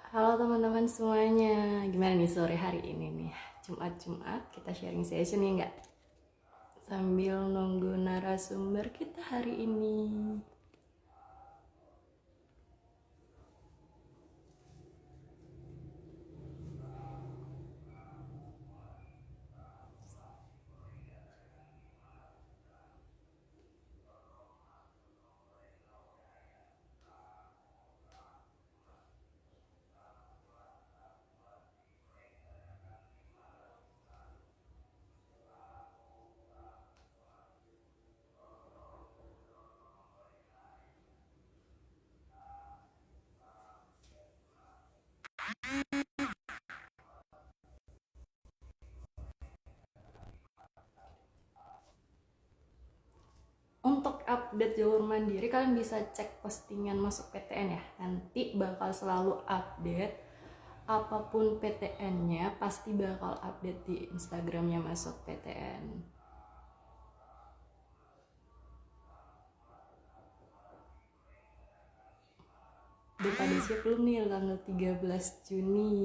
Halo teman-teman semuanya, gimana nih sore hari ini nih? Jumat-Jumat kita sharing session ya nggak? Sambil nunggu narasumber kita hari ini. Untuk update jalur mandiri, kalian bisa cek postingan masuk PTN ya. Nanti bakal selalu update apapun PTN-nya, pasti bakal update di Instagramnya masuk PTN. Udah pada siap belum nih tanggal 13 Juni?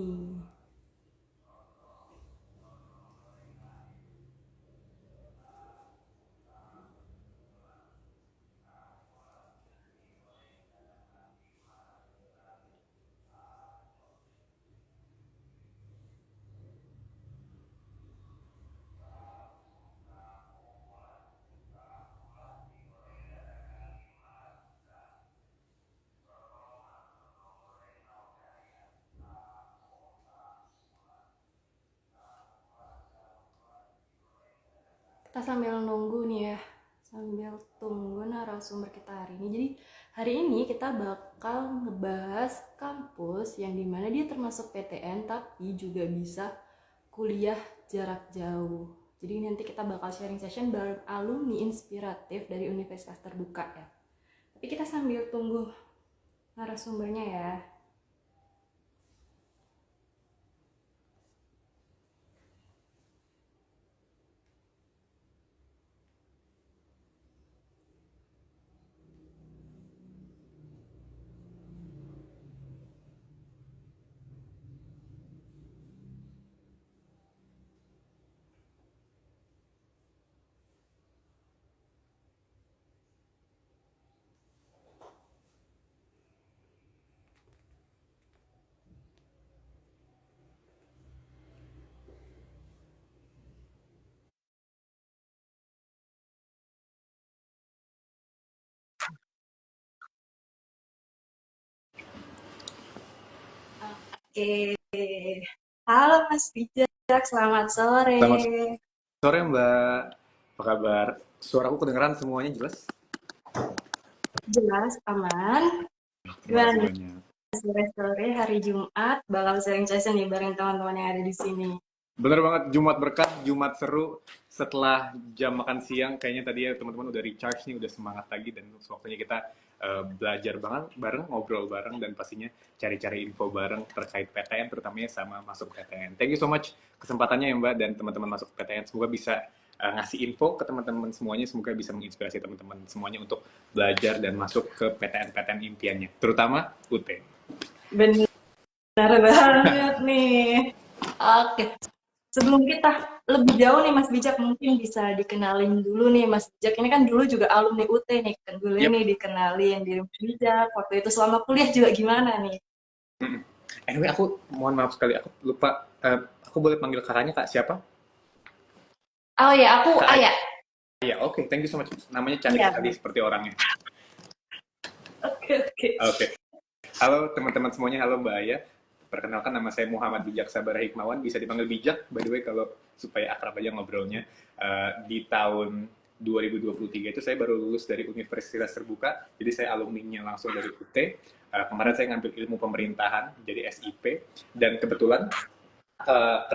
Kita sambil nunggu nih ya, sambil tunggu narasumber kita hari ini. Jadi hari ini kita bakal ngebahas kampus yang dimana dia termasuk PTN tapi juga bisa kuliah jarak jauh. Jadi nanti kita bakal sharing session bareng alumni inspiratif dari universitas terbuka ya. Tapi kita sambil tunggu narasumbernya ya. Oke, halo Mas Bijak, selamat sore. Selamat sore Mbak, apa kabar? Suaraku kedengeran semuanya jelas? Jelas, aman. Terima Gimana kasih nih banyak. sore-sore hari Jumat bakal sharing session nih bareng teman-teman yang ada di sini. Bener banget, Jumat berkah, Jumat seru. Setelah jam makan siang, kayaknya tadi ya teman-teman udah recharge nih, udah semangat lagi. Dan waktunya kita belajar banget bareng, ngobrol bareng, dan pastinya cari-cari info bareng terkait PTN, terutamanya sama masuk PTN. Thank you so much kesempatannya ya Mbak, dan teman-teman masuk PTN. Semoga bisa ngasih info ke teman-teman semuanya, semoga bisa menginspirasi teman-teman semuanya untuk belajar dan masuk ke PTN-PTN impiannya, terutama UT. Benar banget nih. Oke, sebelum kita lebih jauh nih Mas Bijak, mungkin bisa dikenalin dulu nih Mas Bijak. Ini kan dulu juga alumni UT nih, kan dulu Yep. nih dikenalin diri Mas Bijak. Waktu itu selama kuliah juga gimana nih? Anyway, aku mohon maaf sekali, aku lupa. Aku boleh panggil kakaknya kak siapa? Oh ya, aku Kak Aya. Aya. Oke, thank you so much. Namanya cantik Iya, sekali benar. seperti orangnya. Oke, oke. Oke. Halo teman-teman semuanya, halo Mbak Aya. Perkenalkan nama saya Muhammad Bijak Sabara Hikmawan, bisa dipanggil Bijak, by the way kalau supaya akrab aja ngobrolnya. Di tahun 2023 itu saya baru lulus dari Universitas Terbuka, jadi saya alumninya langsung dari UT. Kemarin saya ngambil ilmu pemerintahan, jadi SIP, dan kebetulan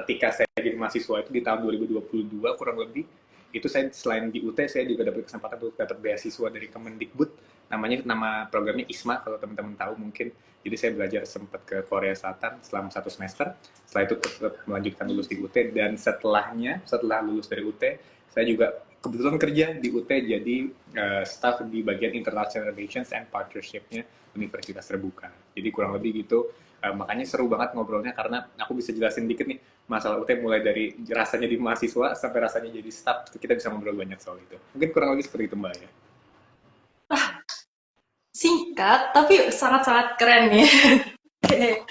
ketika saya jadi mahasiswa itu di tahun 2022 kurang lebih, itu saya selain di UT saya juga dapat kesempatan untuk dapat beasiswa dari Kemendikbud, nama programnya ISMA kalau teman-teman tahu mungkin. Jadi saya belajar sempat ke Korea Selatan selama 1 semester, setelah itu tetap melanjutkan lulus di UT, dan setelah lulus dari UT saya juga kebetulan kerja di UT jadi staff di bagian International Relations and Partnership-nya Universitas Terbuka. Jadi kurang lebih gitu, Makanya seru banget ngobrolnya karena aku bisa jelasin dikit nih masalah UT mulai dari rasanya di mahasiswa sampai rasanya jadi staff, kita bisa ngobrol banyak soal itu. Mungkin kurang lebih seperti itu Mbak ya. Singkat, tapi sangat-sangat keren ya. Oke.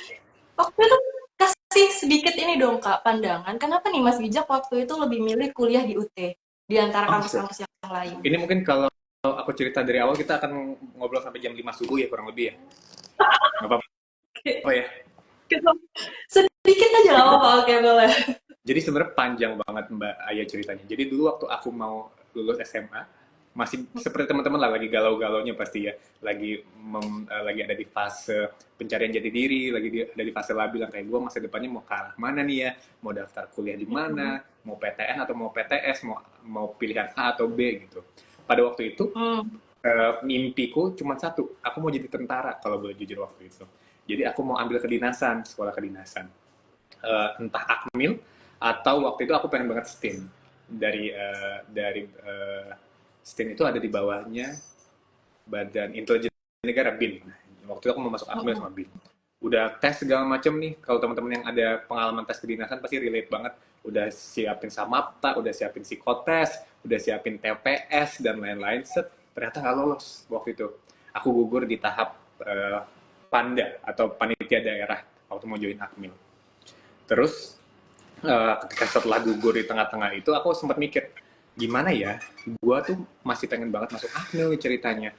Waktu itu kasih sedikit ini dong Kak, pandangan. Kenapa nih Mas Bijak waktu itu lebih milih kuliah di UT di antara Oh, sure. kampus-kampus yang lain? Ini mungkin kalau aku cerita dari awal kita akan ngobrol sampai jam 5 subuh ya kurang lebih ya. Nggak apa-apa ya. Sedikit aja nggak apa-apa, oke boleh. Jadi sebenarnya panjang banget Mbak Aya ceritanya. Jadi dulu waktu aku mau lulus SMA, masih seperti teman-teman lah lagi galau-galaunya pasti ya. Lagi ada di fase pencarian jati diri, ada di fase labil yang kayak gue masa depannya mau ke arah mana nih ya, mau daftar kuliah di mana, mau PTN atau mau PTS, mau pilihan A atau B gitu. Pada waktu itu Hmm. mimpiku cuma satu, aku mau jadi tentara kalau boleh jujur waktu itu. Jadi aku mau ambil kedinasan, sekolah kedinasan. Entah akmil atau waktu itu aku pengen banget STIM. Dari STIM itu ada di bawahnya Badan Intelijen Negara BIN. Nah, waktu itu aku mau masuk akmil sama BIN. Udah tes segala macam nih. Kalau teman-teman yang ada pengalaman tes kedinasan pasti relate banget. Udah siapin samapta, udah siapin psikotes, udah siapin TPS dan lain-lain. Set, ternyata nggak lolos waktu itu. Aku gugur di tahap Panda atau panitia daerah waktu mau join akmil. Terus ketika setelah gugur di tengah-tengah itu aku sempat mikir gimana ya, gue tuh masih pengen banget masuk akmil nih ceritanya,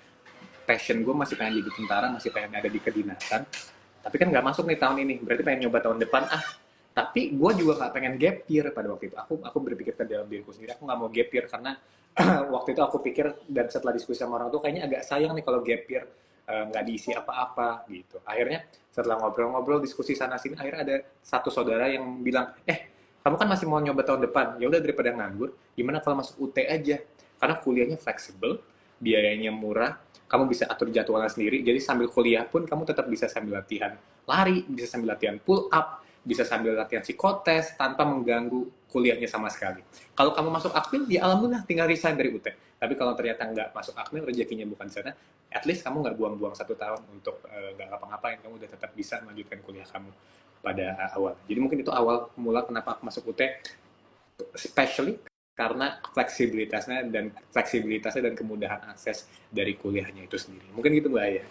passion gue masih pengen jadi tentara, masih pengen ada di kedinasan, tapi kan nggak masuk nih tahun ini, berarti pengen nyoba tahun depan tapi gue juga nggak pengen gap year pada waktu itu. Aku berpikir ke dalam diriku sendiri, aku nggak mau gap year karena waktu itu aku pikir dan setelah diskusi sama orang tuh kayaknya agak sayang nih kalau gap year nggak diisi apa-apa gitu. Akhirnya setelah ngobrol-ngobrol diskusi sana sini, akhirnya ada satu saudara yang bilang, kamu kan masih mau nyoba tahun depan, ya udah daripada nganggur, gimana kalau masuk UT aja? Karena kuliahnya fleksibel, biayanya murah, kamu bisa atur jadwalnya sendiri, jadi sambil kuliah pun kamu tetap bisa sambil latihan lari, bisa sambil latihan pull up, bisa sambil latihan psikotes tanpa mengganggu kuliahnya sama sekali. Kalau kamu masuk akmil, ya alhamdulillah tinggal resign dari UT. Tapi kalau ternyata nggak masuk akmil, rezekinya bukan sana, at least kamu nggak buang-buang 1 tahun untuk nggak ngapa-ngapain, kamu udah tetap bisa melanjutkan kuliah kamu pada awal. Jadi mungkin itu awal mula kenapa aku masuk UT, especially karena fleksibilitasnya dan kemudahan akses dari kuliahnya itu sendiri. Mungkin gitu Mbak Aya.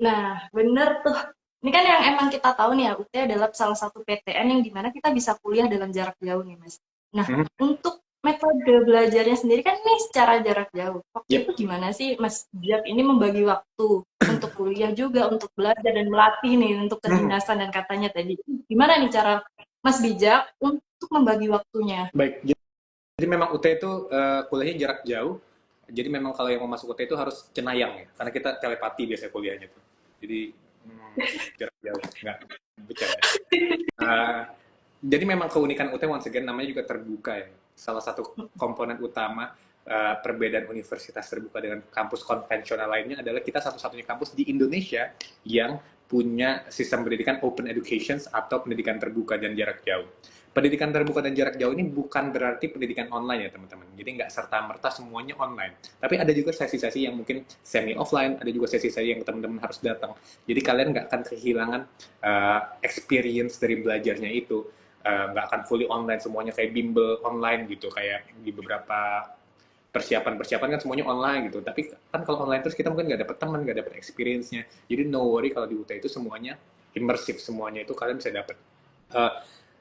Nah, bener tuh. Ini kan yang emang kita tahu nih ya, UT adalah salah satu PTN yang dimana kita bisa kuliah dalam jarak jauh nih, Mas. Nah, Hmm, untuk metode belajarnya sendiri kan ini secara jarak jauh. Waktu yep. itu gimana sih Mas Bijak ini membagi waktu untuk kuliah juga, untuk belajar dan melatih nih untuk Hmm. kedinasan dan katanya tadi. Gimana nih cara Mas Bijak untuk membagi waktunya? Baik, jadi memang UT itu kuliahnya jarak jauh. Jadi memang kalau yang mau masuk UT itu harus cenayang ya, karena kita telepati biasanya kuliahnya tuh. Jadi jarak jauh, nggak bercanda. Uh, jadi memang keunikan UT once again namanya juga terbuka ya. Salah satu komponen utama perbedaan universitas terbuka dengan kampus konvensional lainnya adalah kita satu-satunya kampus di Indonesia yang punya sistem pendidikan open education atau pendidikan terbuka dan jarak jauh. Pendidikan terbuka dan jarak jauh ini bukan berarti pendidikan online ya teman-teman. Jadi nggak serta-merta semuanya online. Tapi ada juga sesi-sesi yang mungkin semi offline, ada juga sesi-sesi yang teman-teman harus datang. Jadi kalian nggak akan kehilangan experience dari belajarnya itu. Nggak akan fully online semuanya kayak bimbel online gitu, kayak di beberapa persiapan kan semuanya online gitu. Tapi kan kalau online terus kita mungkin nggak dapet teman, nggak dapet experience-nya. Jadi no worry kalau di UT itu semuanya immersif, semuanya itu kalian bisa dapet.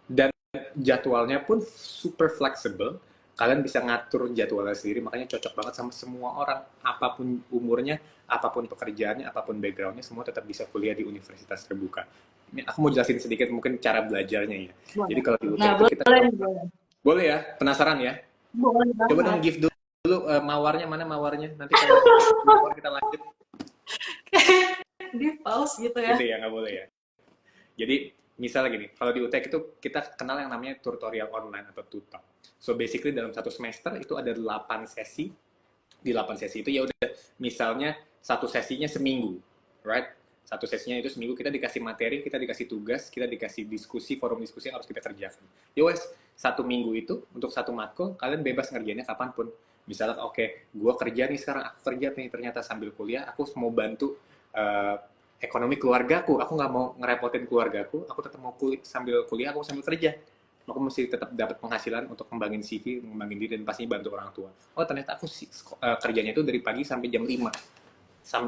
Dan jadwalnya pun super fleksibel. Kalian bisa ngatur jadwalnya sendiri, makanya cocok banget sama semua orang. Apapun umurnya, apapun pekerjaannya, apapun backgroundnya, semua tetap bisa kuliah di universitas terbuka. Ini aku mau jelasin sedikit mungkin cara belajarnya ya. Jadi Boleh. kalau di UT Nah, itu kita boleh, boleh. boleh ya, penasaran ya? Boleh Coba dong banget. give dulu mawarnya, mana mawarnya? Nanti kalau mawar kita lanjut. Di pause gitu ya. Gitu ya, nggak boleh ya. Jadi misalnya gini, kalau di UTEK itu kita kenal yang namanya tutorial online atau tutor. So basically dalam satu semester itu ada 8 sesi. Di 8 sesi itu ya udah misalnya satu sesinya seminggu, right? Satu sesinya itu seminggu kita dikasih materi, kita dikasih tugas, kita dikasih diskusi, forum diskusi yang harus kita kerjakan. Ya wes, satu minggu itu untuk satu matkul kalian bebas ngerjainnya kapanpun. Misalnya oke, gue kerja nih sekarang, aku kerja nih ternyata sambil kuliah, aku mau bantu uh, ekonomi keluargaku, aku nggak mau ngerepotin keluargaku, aku tetap mau sambil kuliah, aku sambil kerja. Aku mesti tetap dapat penghasilan untuk ngembangin CV, ngembangin diri, dan pastinya bantu orang tua. Oh ternyata aku kerjanya itu dari pagi sampai jam 5.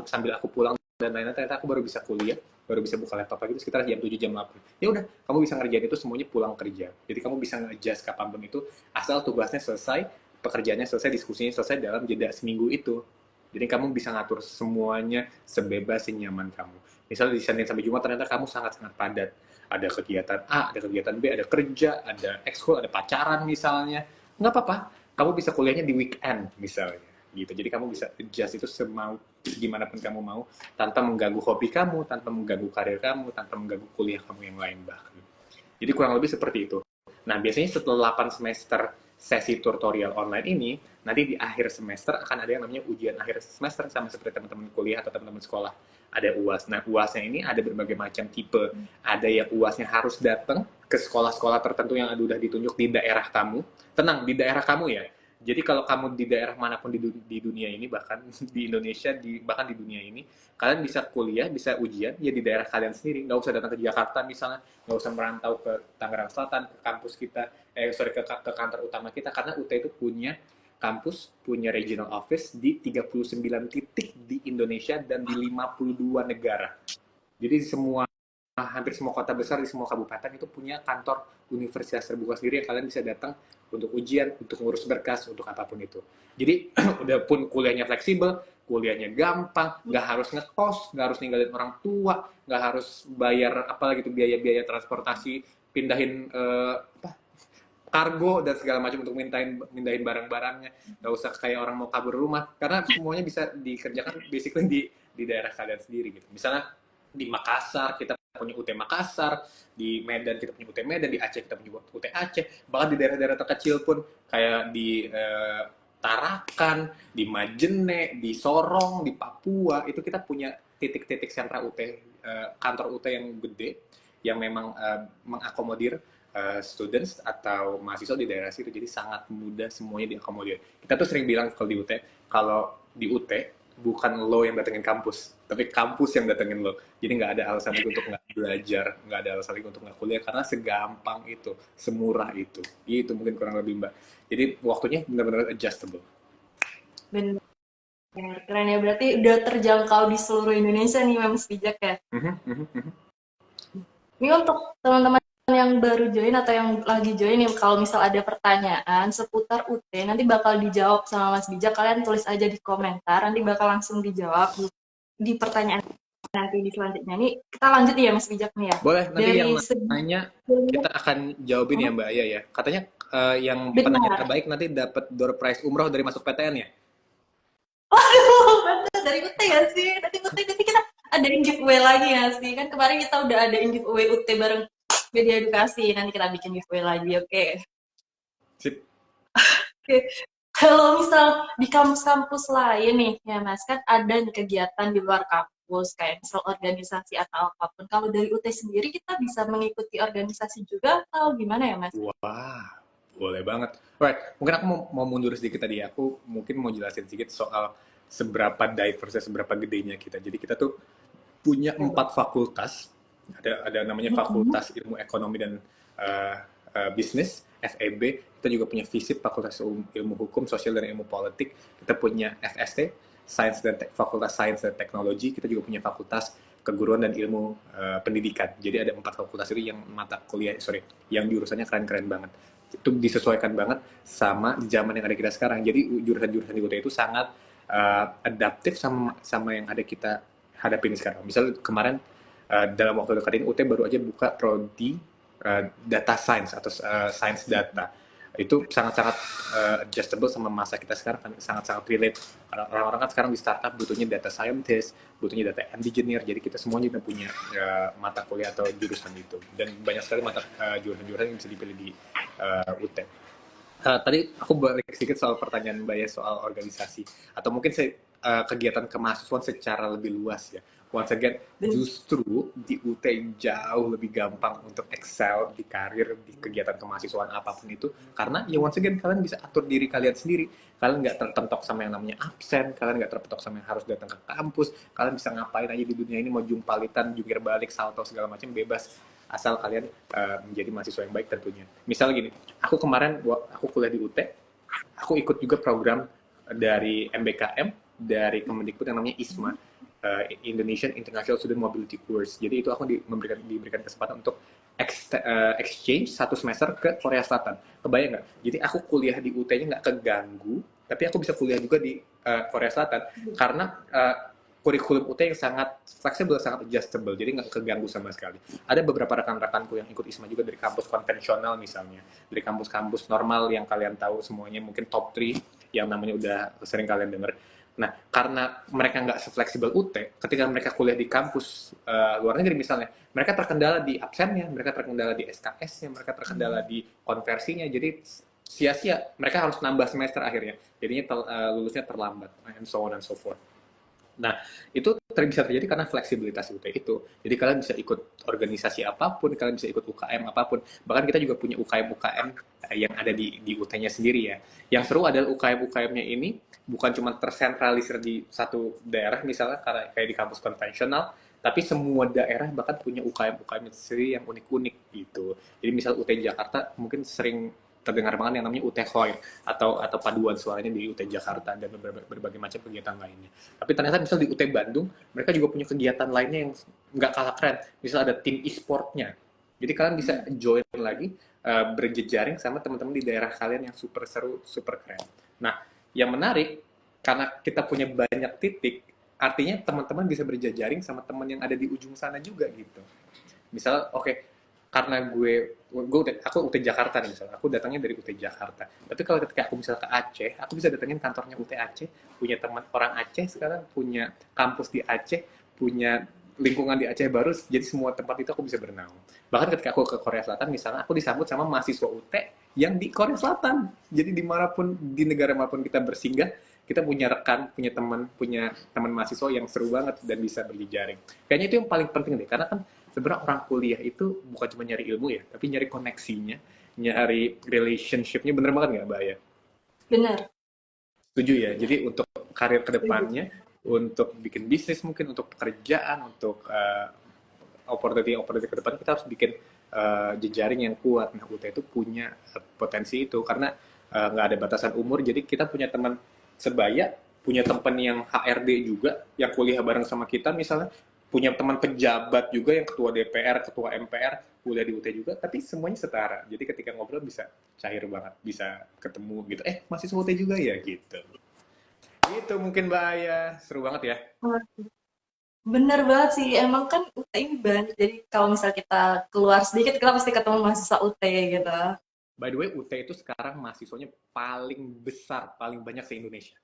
Sambil aku pulang dan lain-lain, ternyata aku baru bisa kuliah, baru bisa buka laptop lagi itu sekitar jam 7 jam 8. Ya udah, kamu bisa ngerjain itu semuanya pulang kerja. Jadi kamu bisa nge-adjust kapanpun itu, asal tugasnya selesai, pekerjaannya selesai, diskusinya selesai dalam jeda seminggu itu. Jadi kamu bisa ngatur semuanya sebebas senyaman kamu. Misalnya di Senin sampai Jumat ternyata kamu sangat-sangat padat. Ada kegiatan A, ada kegiatan B, ada kerja, ada ekskul, ada pacaran misalnya. Nggak apa-apa, kamu bisa kuliahnya di weekend misalnya. Gitu. Jadi kamu bisa adjust itu semau gimana pun kamu mau, tanpa mengganggu hobi kamu, tanpa mengganggu karir kamu, tanpa mengganggu kuliah kamu yang lain bahkan. Jadi kurang lebih seperti itu. Nah, biasanya setelah 8 semester sesi tutorial online ini, nanti di akhir semester akan ada yang namanya ujian akhir semester, sama seperti teman-teman kuliah atau teman-teman sekolah. Ada UAS. Nah, UASnya ini ada berbagai macam tipe. Ada yang UASnya harus datang ke sekolah-sekolah tertentu yang udah ditunjuk di daerah kamu. Tenang, di daerah kamu ya. Jadi kalau kamu di daerah manapun di dunia ini, bahkan di Indonesia, bahkan di dunia ini, kalian bisa kuliah, bisa ujian, ya di daerah kalian sendiri. Nggak usah datang ke Jakarta misalnya, nggak usah merantau ke Tangerang Selatan, ke kampus kita, ke kantor utama kita, karena UT itu punya kampus, punya regional office di 39 titik di Indonesia dan di 52 negara. Jadi hampir semua kota besar di semua kabupaten itu punya kantor universitas terbuka sendiri yang kalian bisa datang untuk ujian, untuk ngurus berkas, untuk apapun itu. Jadi udah pun kuliahnya fleksibel, kuliahnya gampang, nggak harus ngekos, nggak harus ninggalin orang tua, nggak harus bayar apalagi itu biaya-biaya transportasi, pindahin kargo dan segala macam untuk mindahin barang-barangnya. Nggak usah kayak orang mau kabur rumah, karena semuanya bisa dikerjakan basically di daerah kalian sendiri gitu. Misalnya di Makassar kita punya UT Makassar, di Medan kita punya UT Medan, di Aceh kita punya UT Aceh, bahkan di daerah-daerah terkecil pun kayak di Tarakan, di Majene, di Sorong, di Papua, itu kita punya titik-titik sentra UT, kantor UT yang gede, yang memang mengakomodir students atau mahasiswa di daerah situ. Jadi sangat mudah semuanya diakomodir. Kita tuh sering bilang kalau di UT bukan lo yang datengin kampus, tapi kampus yang datengin lo. Jadi nggak ada alasan lagi untuk nggak belajar, nggak ada alasan lagi untuk nggak kuliah, karena segampang itu, semurah itu. Itu mungkin kurang lebih, Mbak. Jadi waktunya benar-benar adjustable. Bener, keren ya. Berarti udah terjangkau di seluruh Indonesia nih, Mas Bijak ya. Ini untuk teman-teman yang baru join atau yang lagi join nih, kalau misal ada pertanyaan seputar UT, nanti bakal dijawab sama Mas Bijak. Kalian tulis aja di komentar, nanti bakal langsung dijawab di pertanyaan nanti di selanjutnya. Nih kita lanjut ya Mas Bijak nih ya. Boleh, nanti Dari yang nanya kita akan jawabin ya Mbak Aya ya. Katanya yang penanya terbaik nanti dapat door prize umroh dari masuk PTN ya? Waduh, bener dari UT ya sih. Nanti UT nanti kita adain giveaway lagi ya sih. Kan kemarin kita udah adain giveaway UT bareng Media Edukasi. Nanti kita bikin giveaway lagi, oke? Sip. Oke. Kalau misal di kampus-kampus lain nih, ya Mas, kan ada kegiatan di luar kampus, kayak misal organisasi atau apapun. Kalau dari UT sendiri, kita bisa mengikuti organisasi juga atau gimana ya Mas? Wah, boleh banget. Alright, mungkin aku mau mundur sedikit tadi. Aku mungkin mau jelasin sedikit soal seberapa diverse, seberapa gedenya kita. Jadi kita tuh punya 4 fakultas. Ada namanya Fakultas Ilmu Ekonomi dan Bisnis, FEB. Kita juga punya FISIP, Fakultas Ilmu Hukum, Sosial dan Ilmu Politik. Kita punya FST, Fakultas Sains dan Teknologi. Kita juga punya Fakultas Keguruan dan Ilmu Pendidikan. Jadi ada 4 fakultas itu yang yang jurusannya keren-keren banget. Itu disesuaikan banget sama zaman yang ada kita sekarang. Jadi jurusan-jurusan di UT itu sangat adaptif sama yang ada kita hadapin sekarang. Misal kemarin dalam waktu dekat ini UT baru aja buka prodi data science atau science data. Itu sangat-sangat adjustable sama masa kita sekarang, kan sangat-sangat relate. Karena orang-orang kan sekarang di startup butuhnya data scientist, butuhnya data engineer, jadi kita semua juga punya mata kuliah atau jurusan itu. Dan banyak sekali jurusan-jurusan yang bisa dipilih di UT. Tadi aku balik sedikit soal pertanyaan Mbak ya soal organisasi atau mungkin kegiatan kemahasiswaan secara lebih luas ya. Once again, justru di UT jauh lebih gampang untuk excel di karir, di kegiatan kemahasiswaan apapun itu. Karena ya once again, kalian bisa atur diri kalian sendiri. Kalian nggak terpentok sama yang namanya absen, kalian nggak terpentok sama yang harus datang ke kampus, kalian bisa ngapain aja di dunia ini, mau jumpalitan, jungkir balik, salto, segala macam, bebas. Asal kalian menjadi mahasiswa yang baik tentunya. Misal gini, aku kemarin, aku kuliah di UT, aku ikut juga program dari MBKM, dari Kemendikbud yang namanya ISMA, Indonesian International Student Mobility Course. Jadi itu aku diberikan kesempatan untuk exchange 1 semester ke Korea Selatan. Kebayang nggak? Jadi aku kuliah di UT-nya nggak keganggu, tapi aku bisa kuliah juga di Korea Selatan karena kurikulum UT yang sangat fleksibel, sangat adjustable, jadi nggak keganggu sama sekali. Ada beberapa rekan-rekanku yang ikut ISMA juga dari kampus konvensional misalnya, dari kampus-kampus normal yang kalian tahu semuanya, mungkin top 3 yang namanya udah sering kalian dengar. Nah, karena mereka nggak sefleksibel UT, ketika mereka kuliah di kampus luar negeri misalnya, mereka terkendala di absennya, mereka terkendala di SKS-nya, mereka terkendala di konversinya, jadi sia-sia, mereka harus nambah semester akhirnya, jadinya lulusnya terlambat, and so on and so forth. Nah, itu bisa terjadi karena fleksibilitas UT itu. Jadi kalian bisa ikut organisasi apapun, kalian bisa ikut UKM apapun. Bahkan kita juga punya UKM-UKM yang ada di UT-nya sendiri ya. Yang seru adalah UKM-UKM-nya ini bukan cuma tersentralisir di satu daerah misalnya kayak di kampus konvensional, tapi semua daerah bahkan punya UKM-UKM sendiri yang unik-unik gitu. Jadi misal UT Jakarta mungkin sering terdengar banget yang namanya UT Hoir atau paduan suaranya di UT Jakarta dan berbagai macam kegiatan lainnya. Tapi ternyata misal di UT Bandung mereka juga punya kegiatan lainnya yang nggak kalah keren. Misal ada tim e-sportnya. Jadi kalian bisa join lagi berjejaring sama teman-teman di daerah kalian yang super seru, super keren. Nah, yang menarik karena kita punya banyak titik, artinya teman-teman bisa berjejaring sama teman yang ada di ujung sana juga gitu. Misal, oke, karena aku UT Jakarta nih misalnya, aku datangnya dari UT Jakarta. Tapi kalau ketika aku misal ke Aceh, aku bisa datangin kantornya UT Aceh, punya teman orang Aceh sekarang, punya kampus di Aceh, punya lingkungan di Aceh baru, jadi semua tempat itu aku bisa bernaung. Bahkan ketika aku ke Korea Selatan, misalnya aku disambut sama mahasiswa UT yang di Korea Selatan. Jadi dimanapun, di negara manapun kita bersinggah, kita punya rekan, punya teman mahasiswa yang seru banget dan bisa berjejaring. Kayaknya itu yang paling penting deh, karena kan sebenarnya orang kuliah itu bukan cuma nyari ilmu ya, tapi nyari koneksinya, nyari relationship-nya, bener banget nggak Mbak ya? Benar. Setuju ya? Jadi untuk karir kedepannya, untuk bikin bisnis mungkin, untuk pekerjaan, untuk opportunity ke depan, kita harus bikin jejaring yang kuat. Nah, UT itu punya potensi itu, karena nggak ada batasan umur, jadi kita punya teman sebaya, punya teman yang HRD juga, yang kuliah bareng sama kita misalnya, punya teman pejabat juga yang ketua DPR, ketua MPR, kuliah di UT juga, tapi semuanya setara. Jadi ketika ngobrol bisa cair banget, bisa ketemu gitu. Mahasiswa UT juga ya gitu. Gitu mungkin Mbak Aya. Seru banget ya. Bener banget sih, emang kan UT ini banyak, jadi kalau misal kita keluar sedikit, kita pasti ketemu mahasiswa UT gitu. By the way, UT itu sekarang mahasiswanya paling besar, paling banyak se-Indonesia.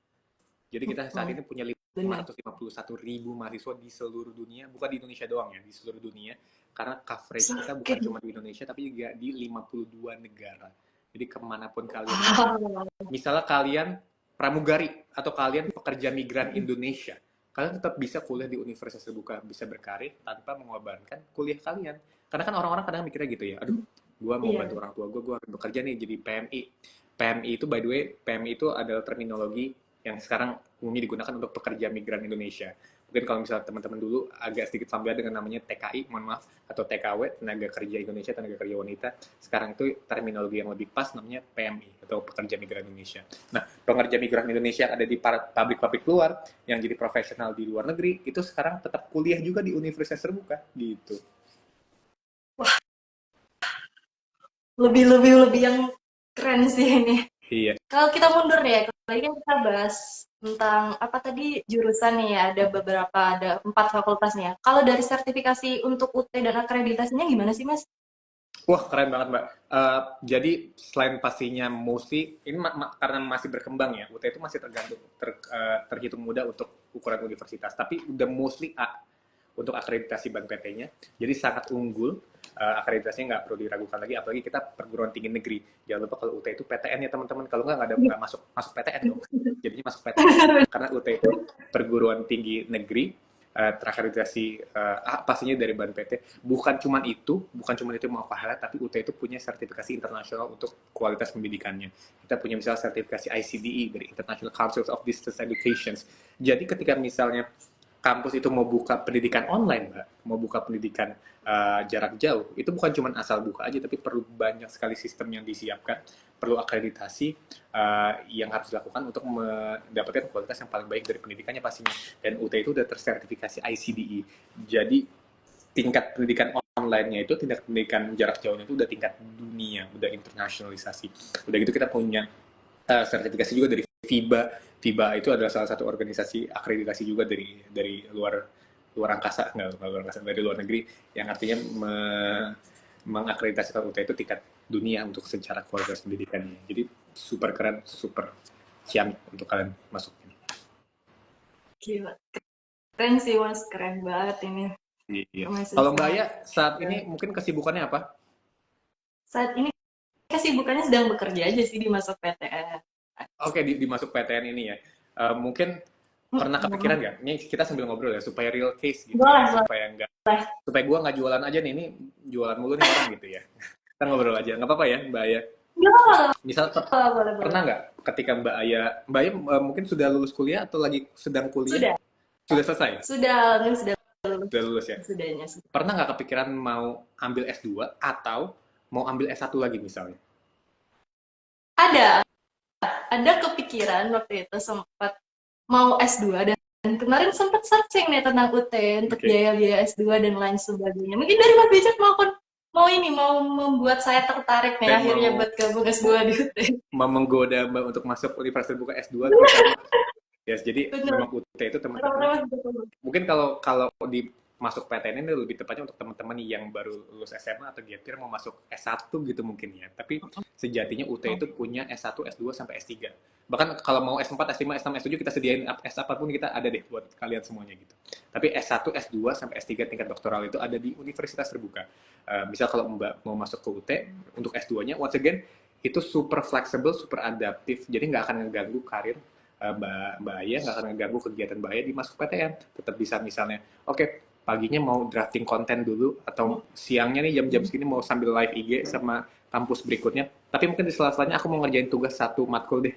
Jadi kita saat ini punya Bener. 551.000 mahasiswa di seluruh dunia, bukan di Indonesia doang ya, di seluruh dunia. Karena coverage kita bukan Sakit. cuma di Indonesia, tapi juga di 52 negara. Jadi kemanapun kalian, Wow. misalnya kalian pramugari atau kalian pekerja migran Indonesia, kalian tetap bisa kuliah di universitas terbuka, bisa berkarir tanpa mengorbankan kuliah kalian. Karena kan orang-orang kadang mikirnya gitu ya, aduh, gue mau Iya. bantu orang tua gue harus bekerja nih jadi PMI. PMI itu by the way, PMI itu adalah terminologi yang sekarang umumnya digunakan untuk pekerja migran Indonesia. Mungkin kalau misalnya teman-teman dulu agak sedikit familiar dengan namanya TKI, mohon maaf, atau TKW, Tenaga Kerja Indonesia, Tenaga Kerja Wanita. Sekarang itu terminologi yang lebih pas namanya PMI, atau Pekerja Migran Indonesia. Nah, pekerja migran Indonesia yang ada di pabrik-pabrik luar, yang jadi profesional di luar negeri, itu sekarang tetap kuliah juga di universitas terbuka, gitu. Lebih yang keren sih ini. Iya. Kalau kita mundur ya, tadi kan kita bahas tentang apa tadi jurusan nih ya, ada 4 fakultas nih ya. Kalau dari sertifikasi untuk UT dan akreditasinya gimana sih Mas? Wah, keren banget, Mbak. Jadi selain pastinya mostly ini karena masih berkembang ya, UT itu masih terhitung mudah untuk ukuran universitas, tapi udah mostly A untuk akreditasi Bank PT-nya. Jadi sangat unggul, akreditasinya nggak perlu diragukan lagi, apalagi kita perguruan tinggi negeri. Jangan lupa kalau UT itu PTN ya teman-teman, kalau nggak masuk PTN dong. Jadinya masuk PTN, karena UT itu perguruan tinggi negeri, terakreditasi pastinya dari BANPT. Bukan cuma itu mau highlight, tapi UT itu punya sertifikasi internasional untuk kualitas pendidikannya. Kita punya misalnya sertifikasi ICDE dari International Council of Distance Education. Jadi ketika misalnya kampus itu mau buka pendidikan online, Mbak, mau buka pendidikan jarak jauh, itu bukan cuma asal buka aja, tapi perlu banyak sekali sistem yang disiapkan, perlu akreditasi yang harus dilakukan untuk mendapatkan kualitas yang paling baik dari pendidikannya pastinya. Dan UT itu udah tersertifikasi ICDE. Jadi tingkat pendidikan online-nya itu, tingkat pendidikan jarak jauhnya itu udah tingkat dunia, udah internasionalisasi. Udah gitu kita punya sertifikasi juga dari FIBA. FIBA itu adalah salah satu organisasi akreditasi juga dari luar angkasa, nggak luar angkasa, dari luar negeri, yang artinya mengakreditasikan UT itu tingkat dunia untuk secara kualitas pendidikannya. Jadi super keren, super ciamik untuk kalian masukin. Gila. Keren sih Mas, keren banget ini. Iya. Kalau Mbak Aya saat ini mungkin kesibukannya apa? Saat ini kesibukannya sedang bekerja aja sih di masa PTN. Oke, dimasuk PTN ini ya. Mungkin pernah kepikiran nggak? Ini kita sambil ngobrol ya, supaya real case gitu ya, supaya gue nggak jualan aja nih, ini jualan mulu nih orang gitu ya. Kita ngobrol aja, nggak apa-apa ya Mbak Aya? Misal pernah nggak ketika Mbak Aya mungkin sudah lulus kuliah atau lagi sedang kuliah? Sudah selesai? Sudah Lulus ya? Sudahnya. Pernah nggak kepikiran mau ambil S2 atau mau ambil S1 lagi misalnya? Ada kepikiran waktu itu sempat mau S2 dan kemarin sempat searching nih tentang UT untuk biaya-biaya S2 dan lain sebagainya. Mungkin dari Mas Bijak mau membuat saya tertarik nih akhirnya buat gabung S2 di UT. Mau menggoda Mbak untuk masuk universitas buka S2. Yes, jadi memang UT itu teman-teman. Mungkin kalau di masuk PTN ini lebih tepatnya untuk teman-teman yang baru lulus SMA atau gap year mau masuk S1 gitu mungkin ya. Tapi sejatinya UT itu punya S1, S2 sampai S3. Bahkan kalau mau S4, S5, S6, S7 kita sediain S apapun kita ada deh buat kalian semuanya gitu. Tapi S1, S2 sampai S3 tingkat doktoral itu ada di universitas terbuka. Misal kalau Mbak mau masuk ke UT untuk S2-nya, once again itu super flexible, super adaptif. Jadi nggak akan ngeganggu karir Mbak Aya, nggak akan ngeganggu kegiatan Mbak Aya di masuk PTN. Tetap bisa misalnya, oke, paginya mau drafting konten dulu, atau siangnya nih jam-jam segini mau sambil live IG sama kampus berikutnya, tapi mungkin di sela-selanya aku mau ngerjain tugas satu matkul deh,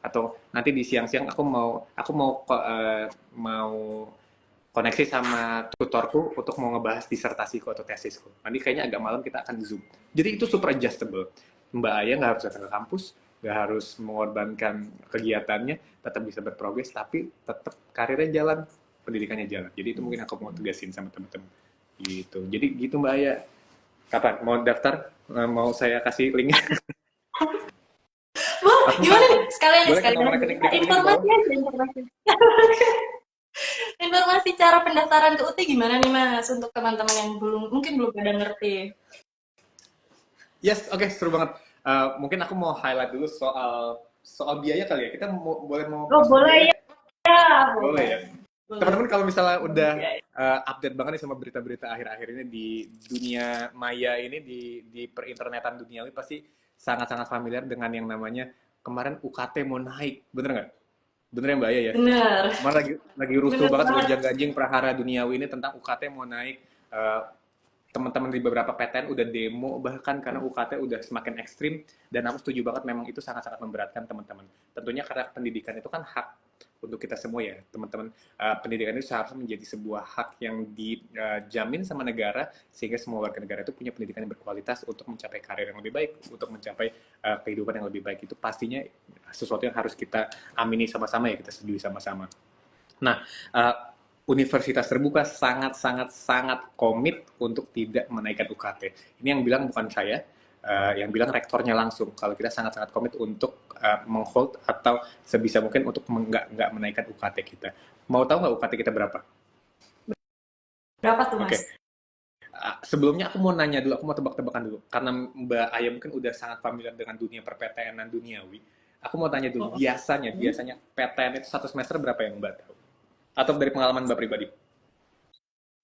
atau nanti di siang-siang aku mau koneksi sama tutorku untuk mau ngebahas disertasiku atau tesisku. Nanti kayaknya agak malam kita akan Zoom. Jadi itu super adjustable. Mbak Aya nggak harus datang ke kampus, nggak harus mengorbankan kegiatannya, tetap bisa berprogres, tapi tetap karirnya jalan, pendidikannya jalan. Jadi itu mungkin aku mau tegasin sama teman-teman. Gitu. Jadi gitu Mbak Aya. Kapan? Mau daftar? Mau saya kasih linknya? Gimana nih? Sekalian informasi. Informasi cara pendaftaran ke UT gimana nih Mas untuk teman-teman yang mungkin belum pada ngerti. Yes, oke, seru banget. Mungkin aku mau highlight dulu soal biaya kali ya. Kita boleh boleh ya. Boleh ya. Teman-teman kalau misalnya udah update banget nih sama berita-berita akhir-akhir ini di dunia maya ini, di perinternetan dunia ini, pasti sangat-sangat familiar dengan yang namanya kemarin UKT mau naik. Bener nggak? Bener ya Mbak Aya ya? Bener. Kemarin lagi rusuh banget gonjang-ganjing prahara duniawi ini tentang UKT mau naik. Teman-teman di beberapa PTN udah demo bahkan karena UKT udah semakin ekstrim, dan aku setuju banget, memang itu sangat-sangat memberatkan teman-teman. Tentunya karena pendidikan itu kan hak untuk kita semua ya teman-teman. Pendidikan itu seharusnya menjadi sebuah hak yang dijamin sama negara, sehingga semua warga negara itu punya pendidikan yang berkualitas untuk mencapai karir yang lebih baik, untuk mencapai kehidupan yang lebih baik. Itu pastinya sesuatu yang harus kita amini sama-sama ya, kita setujui sama-sama. Nah, universitas terbuka sangat komit untuk tidak menaikkan UKT. Ini yang bilang bukan saya, yang bilang rektornya langsung. Kalau kita sangat komit untuk menghold atau sebisa mungkin untuk nggak menaikkan UKT kita. Mau tahu nggak UKT kita berapa? Berapa tuh Mas? Okay. Sebelumnya aku mau nanya dulu, aku mau tebak-tebakan dulu. Karena Mbak Aya mungkin udah sangat familiar dengan dunia perPTN dan duniawi. Aku mau tanya dulu, biasanya PTN itu satu semester berapa yang Mbak tahu? Atau dari pengalaman Mbak pribadi?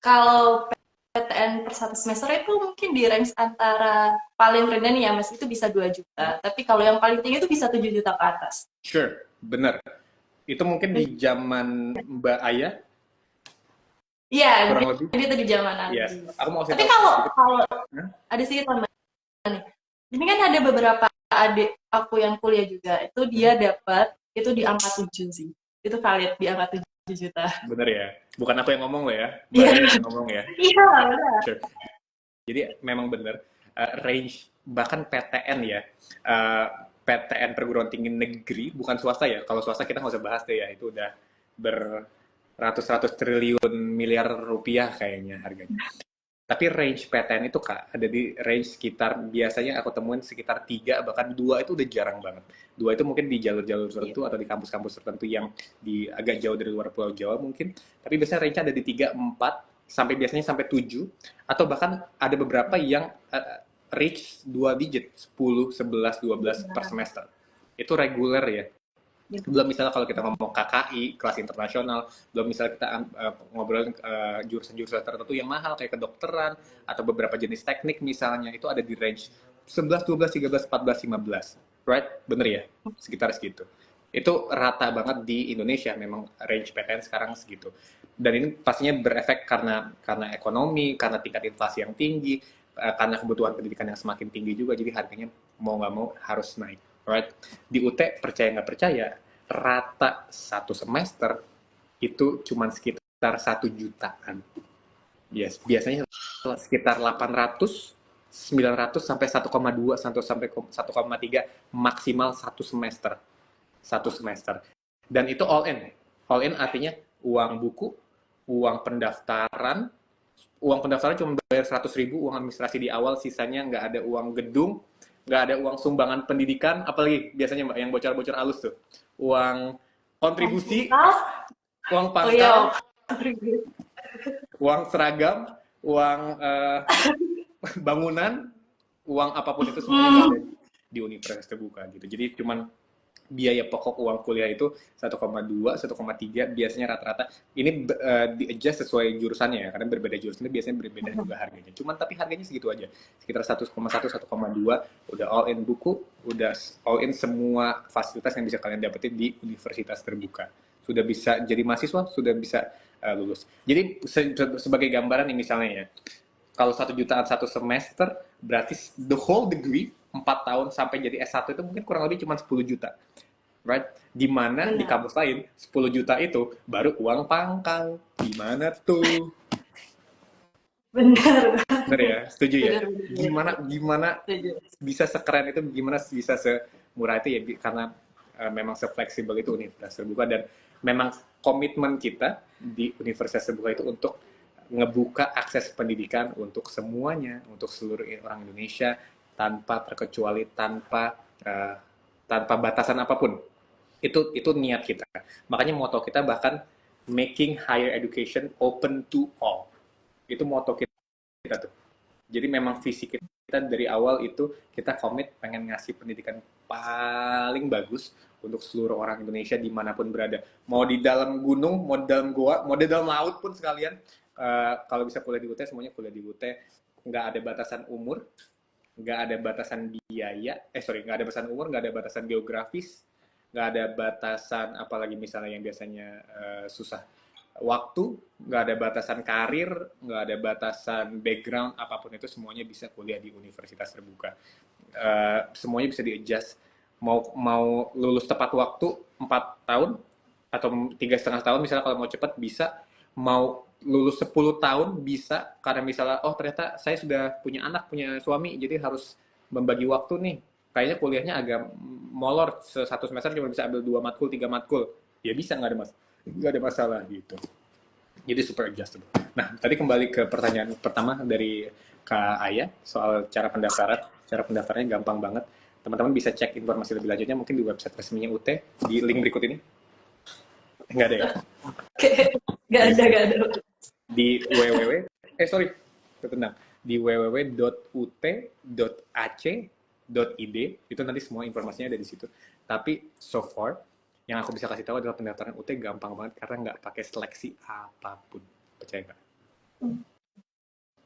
Kalau PTN per satu semester itu mungkin di range antara paling rendah nih ya Mas, itu bisa 2 juta. Tapi kalau yang paling tinggi itu bisa 7 juta ke atas. Sure, benar. Itu mungkin di zaman Mbak Aya Iya, kurang lebih. itu di zaman Yes, Adi. aku mau kasih Tapi tahu kalau sedikit. kalau Hah? ada sedikit tambahan nih. Ini kan ada beberapa adik aku yang kuliah juga, itu dia Hmm? dapat itu di angka 7 sih. Itu valid di angka 7 juta. Bener ya, bukan aku yang ngomong loh ya, Mbak Iya, Aya yang ngomong ya. iya, benar. Sure. Jadi memang bener, range bahkan PTN ya, PTN perguruan tinggi negeri bukan swasta ya. Kalau swasta kita nggak usah bahas deh ya, itu udah beratus-ratus triliun miliar rupiah kayaknya harganya. Tapi range PTN itu Kak, ada di range sekitar, biasanya aku temuin sekitar 3 bahkan 2 itu udah jarang banget. 2 itu mungkin di jalur-jalur Iya. tertentu atau di kampus-kampus tertentu yang di agak jauh dari luar Pulau Jawa mungkin. Tapi biasanya range ada di 3, 4, sampai biasanya sampai 7, atau bahkan ada beberapa yang reach 2 digit, 10, 11, 12 per Benar. semester. Itu reguler ya. Gitu. Belum misalnya kalau kita ngomong KKI, kelas internasional, belum misalnya kita ngobrolin jurusan-jurusan tertentu yang mahal kayak kedokteran atau beberapa jenis teknik misalnya, itu ada di range 11, 12, 13, 14, 15. Right? Bener ya? Sekitar segitu. Itu rata banget di Indonesia, memang range PTN sekarang segitu. Dan ini pastinya berefek karena ekonomi, karena tingkat inflasi yang tinggi, karena kebutuhan pendidikan yang semakin tinggi juga, jadi harganya mau nggak mau harus naik. Right? Di UT, percaya nggak percaya, rata satu semester itu cuma sekitar 1 jutaan. Yes, biasanya sekitar 800, 900 sampai 1,2 sampai 1,3 maksimal satu semester. Satu semester. Dan itu all in. All in artinya uang buku, uang pendaftaran, uang pendaftaran cuma bayar 100.000, uang administrasi di awal, sisanya nggak ada uang gedung, nggak ada uang sumbangan pendidikan, apalagi biasanya Mbak yang bocor-bocor halus tuh, uang kontribusi, Pangkal? uang Oh iya, pangkal, kontribusi. uang seragam, uang bangunan, uang apapun itu semuanya nggak ada di universitas terbuka gitu. Jadi cuman biaya pokok uang kuliah itu 1,2, 1,3 biasanya rata-rata. Ini di-adjust sesuai jurusannya ya, karena berbeda jurusan itu biasanya berbeda juga harganya. Cuman tapi harganya segitu aja, sekitar 1,1, 1,2, udah all in buku, udah all in semua fasilitas yang bisa kalian dapetin di universitas terbuka. Sudah bisa jadi mahasiswa, sudah bisa lulus. Jadi sebagai gambaran nih misalnya ya, kalau 1 jutaan satu semester, berarti the whole degree 4 tahun sampai jadi S1 itu mungkin kurang lebih cuma 10 juta. Right? Di mana di Benar. kampus lain 10 juta itu baru uang pangkal. Gimana tuh? Benar. Bener ya? Setuju ya? Benar, benar, Gimana benar. gimana Setuju. bisa sekeren itu, gimana bisa semurah itu ya, karena memang se-fleksibel itu universitas terbuka, dan memang komitmen kita di universitas terbuka itu untuk ngebuka akses pendidikan untuk semuanya, untuk seluruh orang Indonesia, tanpa terkecuali, uh, tanpa batasan apapun. Itu niat kita. Makanya moto kita bahkan making higher education open to all. Itu moto kita tuh. Jadi memang visi kita dari awal itu, kita komit pengen ngasih pendidikan paling bagus untuk seluruh orang Indonesia dimanapun berada. Mau di dalam gunung, mau di dalam goa, mau di dalam laut pun sekalian. Kalau bisa kuliah di UT, semuanya kuliah di UT. Nggak ada batasan umur, nggak ada batasan biaya, nggak ada batasan umur, nggak ada batasan geografis, nggak ada batasan apalagi misalnya yang biasanya susah, waktu, nggak ada batasan karir, nggak ada batasan background, apapun itu semuanya bisa kuliah di universitas terbuka. Semuanya bisa di-adjust. Mau lulus tepat waktu 4 tahun atau 3,5 tahun misalnya, kalau mau cepat bisa. Mau lulus 10 tahun bisa, karena misalnya oh ternyata saya sudah punya anak, punya suami, jadi harus membagi waktu nih, kayaknya kuliahnya agak molor, satu semester cuma bisa ambil 2 matkul, 3 matkul, ya bisa, nggak ada masalah gitu. Jadi super adjustable. Nah, tadi kembali ke pertanyaan pertama dari Kak Aya soal cara pendaftaran. Cara pendaftarannya gampang banget. Teman-teman bisa cek informasi lebih lanjutnya mungkin di website resminya UT di link berikut ini. Enggak ada ya? Oke, nggak ada, nggak ada. Di tertenang, di www.ut.ac.id, itu nanti semua informasinya ada di situ. Tapi so far yang aku bisa kasih tahu adalah pendaftaran UT gampang banget karena nggak pakai seleksi apapun, percaya nggak?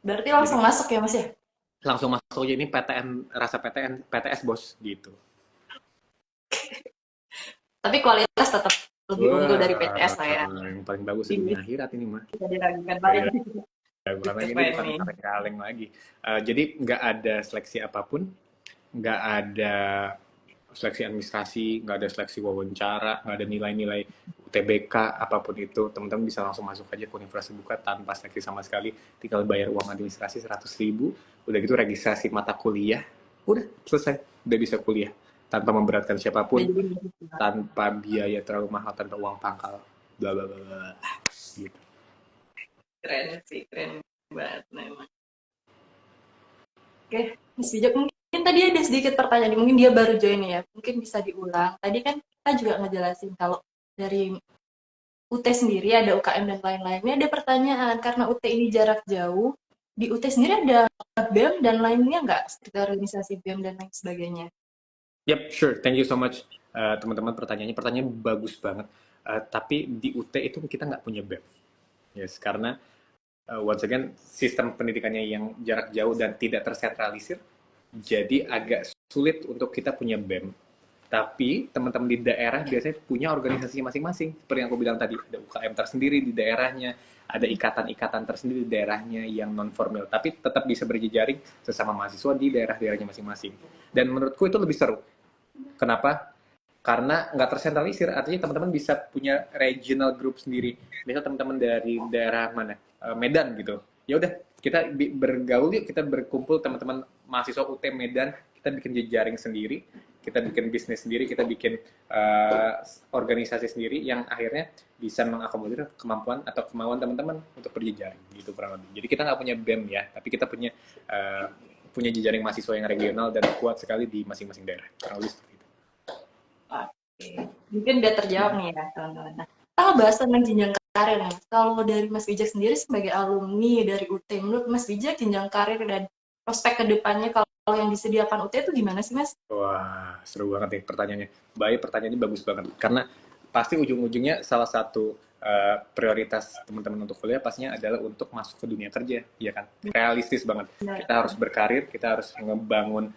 Berarti Jadi langsung masuk ya Mas ya? langsung masuk aja, ini PTN, rasa PTN PTS bos gitu. Tapi kualitas tetap lebih unggul dari PTS lah ya. Yang paling bagus di Jadi dunia akhirat ini mah. bisa diragukan Iya, lagi. bukan lagi, ini Keren bukan nih. kaleng-kaleng lagi. Jadi nggak ada seleksi apapun, nggak ada seleksi administrasi, nggak ada seleksi wawancara, nggak ada nilai-nilai UTBK, apapun itu, teman-teman bisa langsung masuk aja ke universitas terbuka tanpa seleksi sama sekali, tinggal bayar uang administrasi 100.000, udah gitu registrasi mata kuliah, udah selesai, udah bisa kuliah, tanpa memberatkan Udah siapapun, jadi mahasiswa. tanpa biaya terlalu mahal, tanpa uang pangkal, bla bla bla bla, gitu. Keren sih, keren banget memang. Oke, Mas Bijak, mungkin tadi ada sedikit pertanyaan, mungkin dia baru join ya, mungkin bisa diulang. Tadi kan kita juga ngejelasin kalau dari UT sendiri ada UKM dan lain-lainnya. Ada pertanyaan, karena UT ini jarak jauh, di UT sendiri ada BEM dan lainnya nggak? Seperti organisasi BEM dan lain sebagainya. Yep, sure. Thank you so much, teman-teman, pertanyaannya bagus banget. Tapi di UT itu kita nggak punya BEM. Yes, karena once again, sistem pendidikannya yang jarak jauh dan tidak tersentralisir, jadi agak sulit untuk kita punya BEM. Tapi teman-teman di daerah biasanya punya organisasi masing-masing. Seperti yang aku bilang tadi, ada UKM tersendiri di daerahnya, ada ikatan-ikatan tersendiri di daerahnya yang non-formal. Tapi tetap bisa berjejaring sesama mahasiswa di daerah-daerahnya masing-masing. Dan menurutku itu lebih seru. Kenapa? Karena nggak tersentralisir, artinya teman-teman bisa punya regional group sendiri. Misal teman-teman dari daerah mana, Medan gitu, ya udah kita bergaul yuk, kita berkumpul teman-teman mahasiswa UT Medan, kita bikin jejaring sendiri, kita bikin bisnis sendiri, kita bikin organisasi sendiri yang akhirnya bisa mengakomodir kemampuan atau kemauan teman-teman untuk berjejaring gitu kurang lebih. Jadi kita nggak punya BEM ya, tapi kita punya jejaring mahasiswa yang regional dan kuat sekali di masing-masing daerah. Kurang lebih seperti itu. Oke, mungkin udah terjawab nih ya teman-teman. Nah, kita bahas tentang jenjang karir nih. Kalau dari Mas Bijak sendiri sebagai alumni dari UT, menurut Mas Bijak jenjang karir dan prospek kedepannya kalau yang disediakan UT itu gimana sih Mas? Wah, seru banget nih pertanyaannya. Baik, pertanyaannya bagus banget. Karena pasti ujung-ujungnya salah satu prioritas teman-teman untuk kuliah pastinya adalah untuk masuk ke dunia kerja, ya kan? Realistis banget. Benar. Kita harus berkarir, kita harus ngebangun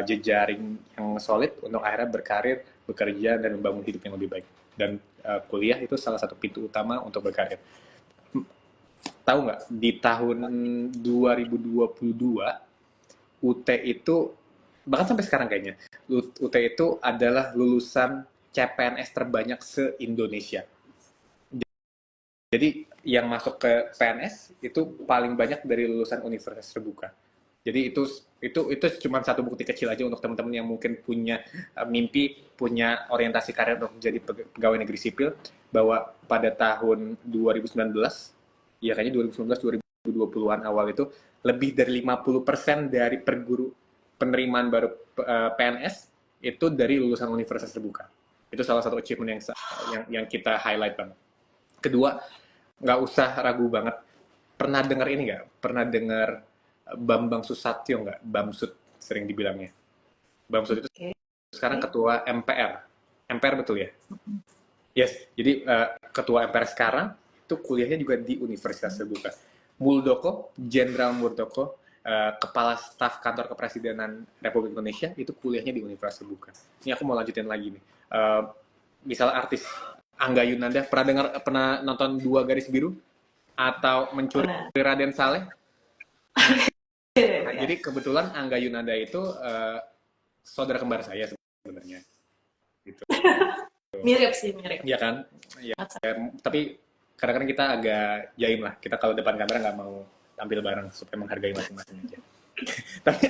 jejaring yang solid untuk akhirnya berkarir, bekerja, dan membangun hidup yang lebih baik. Dan kuliah itu salah satu pintu utama untuk berkarir. Tahu nggak, di tahun 2022, UT itu, bahkan sampai sekarang kayaknya, UT itu adalah lulusan CPNS terbanyak se-Indonesia. Jadi yang masuk ke PNS itu paling banyak dari lulusan universitas terbuka. Jadi itu cuma satu bukti kecil aja untuk teman-teman yang mungkin punya mimpi, punya orientasi karir untuk menjadi pegawai negeri sipil, bahwa pada tahun 2019, ya kayaknya 2019 2020-an awal itu, lebih dari 50% dari penerimaan baru PNS itu dari lulusan universitas terbuka. Itu salah satu achievement yang kita highlight banget. Kedua, nggak usah ragu banget. Pernah dengar ini nggak? Pernah dengar Bambang Susatyo nggak? Bamsud sering dibilangnya. Bamsud itu sekarang ketua MPR. MPR betul ya? Yes. Jadi ketua MPR sekarang itu kuliahnya juga di Universitas Terbuka. Muldoko, Jenderal Muldoko, Kepala Staf Kantor Kepresidenan Republik Indonesia, itu kuliahnya di Universitas Terbuka. Ini aku mau lanjutin lagi nih. Misal artis Angga Yunanda, pernah nonton Dua Garis Biru? Atau Mencuri Raden Saleh? Nah, jadi kebetulan Angga Yunanda itu saudara kembar saya sebenarnya. Gitu. Mirip sih, mirip. Iya kan? Ya, tapi kadang-kadang kita agak jaim lah. Kita kalau depan kamera nggak mau tampil bareng supaya menghargai masing-masing aja. Tapi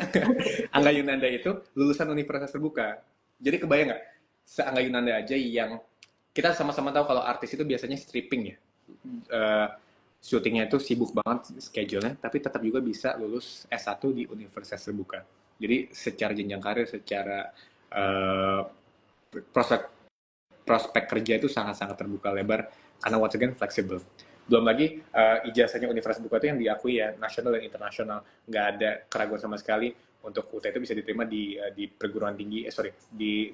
Angga Yunanda itu lulusan Universitas Terbuka. Jadi kebayang nggak? Se-Angga Yunanda aja yang kita sama-sama tahu kalau artis itu biasanya stripping ya. Syutingnya itu sibuk banget schedule-nya, tapi tetap juga bisa lulus S1 di Universitas Terbuka. Jadi secara jenjang karir, secara prospek kerja itu sangat-sangat terbuka lebar, karena once again fleksibel. Belum lagi ijazahnya Universitas Terbuka itu yang diakui ya, nasional dan internasional. Nggak ada keraguan sama sekali untuk UT itu bisa diterima di perguruan tinggi, di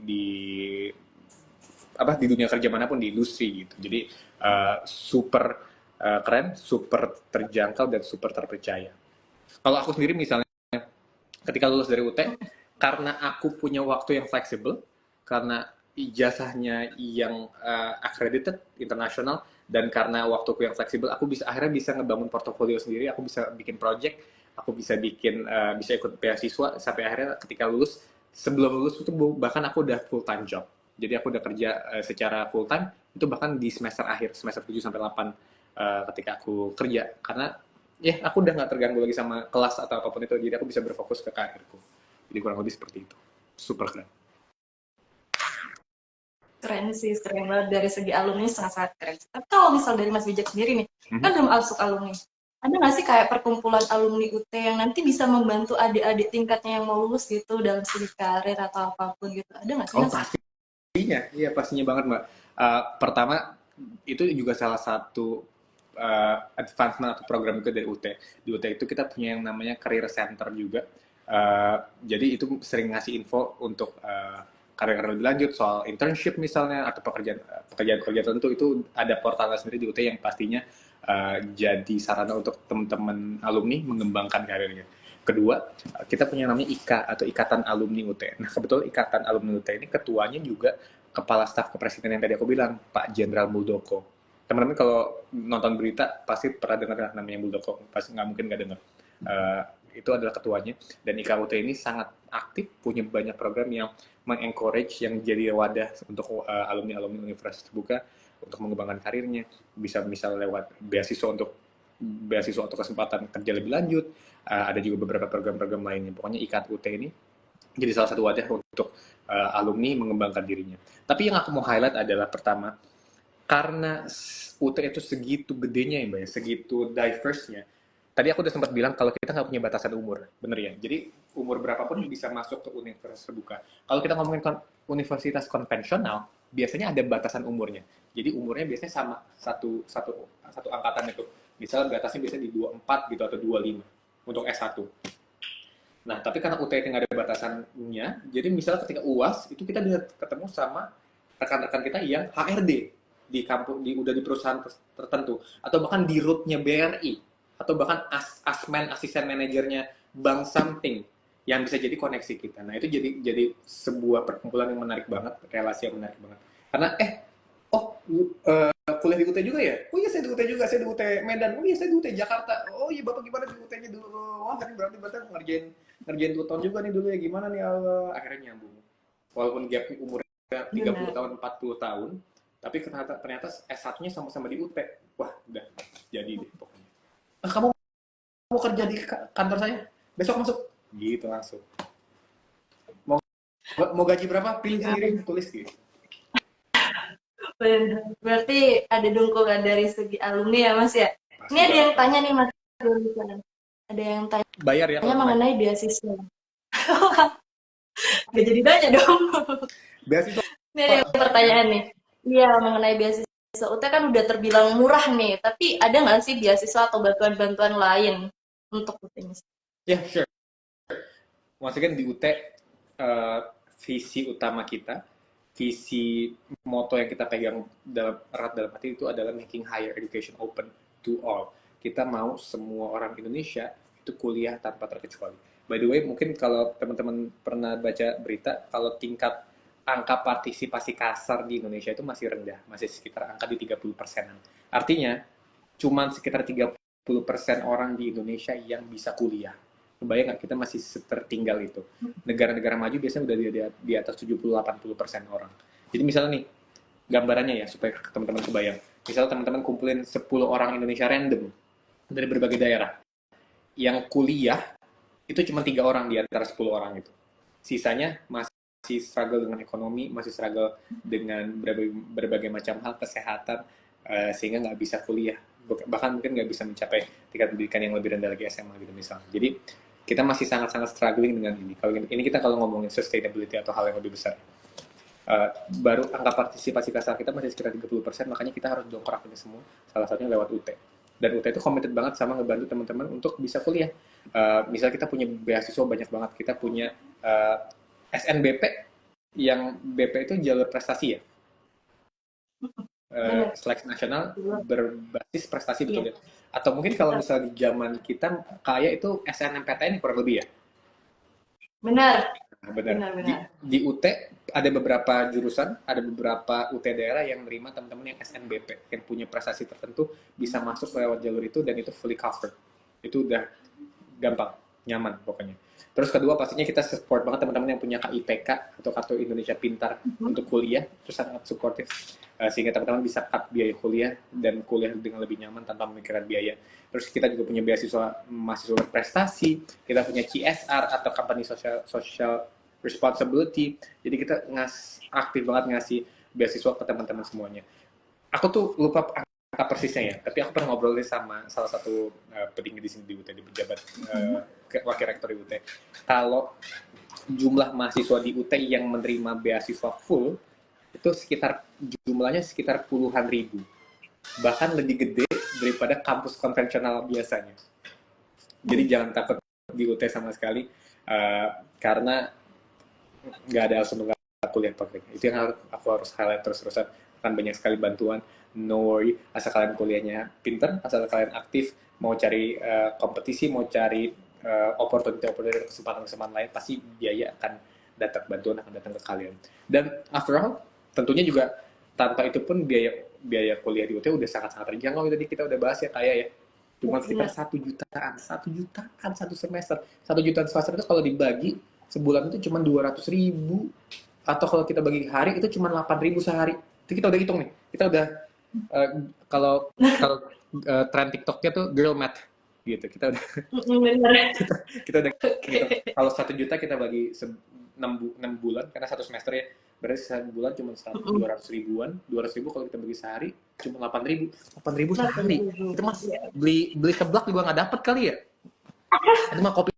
dunia kerja manapun, di industri gitu. Jadi super keren, super terjangkau, dan super terpercaya. Kalau aku sendiri misalnya, ketika lulus dari UT, karena aku punya waktu yang fleksibel, karena ijazahnya yang accredited internasional, dan karena waktuku yang fleksibel, aku akhirnya bisa ngebangun portofolio sendiri, aku bisa bikin project, aku bisa ikut beasiswa sampai akhirnya ketika lulus, sebelum lulus itu bahkan aku udah full time job. Jadi aku udah kerja secara full time itu bahkan di semester akhir, semester 7 sampai 8 ketika aku kerja, karena ya aku udah nggak terganggu lagi sama kelas atau apapun itu, jadi aku bisa berfokus ke karirku. Jadi kurang lebih seperti itu. Super keren. Keren sih, keren banget dari segi alumni, sangat-sangat keren. Tapi kalau misal dari Mas Bijak sendiri nih, kan belum masuk alumni. Ada nggak sih kayak perkumpulan alumni UT yang nanti bisa membantu adik-adik tingkatnya yang mau lulus gitu dalam segi karir atau apapun gitu? Ada nggak sih Oh Mas? pastinya, iya pastinya banget Mbak. Pertama, itu juga salah satu advancement atau program itu dari UT. Di UT itu kita punya yang namanya Career Center juga. Jadi itu sering ngasih info untuk karir lebih lanjut, soal internship misalnya, atau pekerjaan tertentu, itu ada portalnya sendiri di UT yang pastinya jadi sarana untuk teman-teman alumni mengembangkan karirnya. Kedua, kita punya namanya IKA atau Ikatan Alumni UT. Nah, kebetulan Ikatan Alumni UT ini ketuanya juga Kepala Staf Kepresidenan yang tadi aku bilang, Pak Jenderal Muldoko. Teman-teman kalau nonton berita pasti pernah dengar namanya Muldoko, pasti nggak mungkin nggak dengar. Itu adalah ketuanya, dan IKUT ini sangat aktif, punya banyak program yang mengencourage, yang jadi wadah untuk alumni-alumni universitas terbuka untuk mengembangkan karirnya, bisa misal lewat beasiswa atau kesempatan kerja lebih lanjut. Ada juga beberapa program-program lainnya. Pokoknya IKUT ini jadi salah satu wadah untuk alumni mengembangkan dirinya. Tapi yang aku mau highlight adalah pertama, karena UT itu segitu gedenya ya Mbak ya, segitu diverse-nya. Tadi aku udah sempat bilang kalau kita nggak punya batasan umur, bener ya? Jadi umur berapapun bisa masuk ke universitas terbuka. Kalau kita ngomongin universitas konvensional, biasanya ada batasan umurnya. Jadi umurnya biasanya sama, satu angkatan itu. Misalnya batasnya biasanya di 24 gitu atau 25 untuk S1. Nah, tapi karena UT nggak ada batasannya, jadi misalnya ketika UAS, itu kita bisa ketemu sama rekan-rekan kita yang HRD di kampus, udah di perusahaan tertentu, atau bahkan di rootnya BRI, atau bahkan asisten manajernya bank something, yang bisa jadi koneksi kita. Nah, itu jadi sebuah perkumpulan yang menarik banget, relasi yang menarik banget. Karena kuliah di UT juga ya? Oh iya, saya di UT juga, saya di UT Medan. Oh iya, saya di UT Jakarta. Oh iya, Bapak gimana di UT-nya dulu? Wah, kan berarti ngerjain 2 tahun juga nih dulu ya, gimana nih Allah. Akhirnya nyambung. Walaupun gap umurnya 30 tahun, 40 tahun, tapi ternyata S1-nya sama-sama di UT. Wah, udah jadi deh pokoknya. Kamu mau kerja di kantor saya? Besok masuk. Gitu langsung. Mau gaji berapa? Pilih sendiri, tulis gitu. Berarti ada dukungan dari segi alumni ya Mas ya? Ini ada yang tanya nih Mas. Ada yang tanya bayar ya mengenai beasiswa. Gak jadi tanya dong. Beasiswa. Ini ada yang pertanyaan nih. Iya, mengenai beasiswa UT kan udah terbilang murah nih, tapi ada nggak sih beasiswa atau bantuan-bantuan lain untuk UT ini? Ya, sure. Maksudnya di UT, visi utama kita, visi moto yang kita pegang erat dalam hati itu adalah making higher education open to all. Kita mau semua orang Indonesia itu kuliah tanpa terkecuali. By the way, mungkin kalau teman-teman pernah baca berita, kalau tingkat angka partisipasi kasar di Indonesia itu masih rendah, masih sekitar angka di 30%-an. Artinya, cuman sekitar 30% orang di Indonesia yang bisa kuliah. Kebayang nggak, kita masih tertinggal itu. Negara-negara maju biasanya udah di atas 70-80% orang. Jadi misalnya nih, gambarannya ya, supaya teman-teman kebayang. Misalnya teman-teman kumpulin 10 orang Indonesia random dari berbagai daerah. Yang kuliah, itu cuma 3 orang di antara 10 orang itu. Sisanya masih struggle dengan ekonomi, masih struggle dengan berbagai macam hal, kesehatan, sehingga nggak bisa kuliah. Bahkan mungkin nggak bisa mencapai tingkat pendidikan yang lebih rendah lagi, SMA gitu misalnya. Jadi kita masih sangat-sangat struggling dengan ini. Kalau ngomongin sustainability atau hal yang lebih besar. Baru angka partisipasi kasar kita masih sekitar 30%, makanya kita harus dongkrak ini semua, salah satunya lewat UT. Dan UT itu committed banget sama ngebantu teman-teman untuk bisa kuliah. Misalnya kita punya beasiswa banyak banget, kita punya SNBP, yang BP itu jalur prestasi ya. Seleksi nasional berbasis prestasi, betul ya? Atau mungkin kalau misalnya di zaman kita kaya itu SNMPTN kurang lebih ya? Benar. benar. Benar-benar. Di UT ada beberapa jurusan, ada beberapa UT daerah yang menerima teman-teman yang SNBP, yang punya prestasi tertentu, bisa masuk lewat jalur itu, dan itu fully covered. Itu udah gampang, nyaman pokoknya. Terus kedua, pastinya kita support banget teman-teman yang punya KIPK atau Kartu Indonesia Pintar untuk kuliah, itu sangat supportive. Sehingga teman-teman bisa cut biaya kuliah dan kuliah dengan lebih nyaman tanpa memikirkan biaya. Terus kita juga punya beasiswa mahasiswa berprestasi, kita punya CSR atau Company Social Responsibility. Jadi kita aktif banget ngasih beasiswa ke teman-teman semuanya. Aku tuh lupa angka persisnya ya, tapi aku pernah ngobrol sama salah satu petinggi di sini di UT, di pejabat wakil rektor di UT. Kalau jumlah mahasiswa di UT yang menerima beasiswa full itu jumlahnya sekitar puluhan ribu, bahkan lebih gede daripada kampus konvensional biasanya. Jadi jangan takut di UT sama sekali, karena nggak ada alasan untuk kuliah praktik. Itu yang aku harus highlight terus-terusan. Akan banyak sekali bantuan, no worry, asal kalian kuliahnya pinter, asal kalian aktif, mau cari kompetisi, mau cari opportunity, kesempatan lain, pasti biaya akan datang, bantuan akan datang ke kalian. Dan after all, tentunya juga tanpa itu pun biaya kuliah di UT udah sangat-sangat terjangkau. Tadi kita udah bahas ya, kayak ya, cuma sekitar 1 jutaan satu semester. 1 jutaan semester itu kalau dibagi sebulan itu cuma 200.000, atau kalau kita bagi hari itu cuma 8.000 sehari. Itu kita udah hitung nih. Kita udah kalau tren TikToknya tuh girl math gitu. Kita udah kita udah hitung. Kalau 1 juta kita bagi 6 bulan, karena 1 semester ya, berarti 1 bulan cuma 200.000-an. 200.000 kalau kita bagi sehari cuma 8.000 sehari. Itu mas beli seblak juga nggak dapat kali ya. Itu mah kopi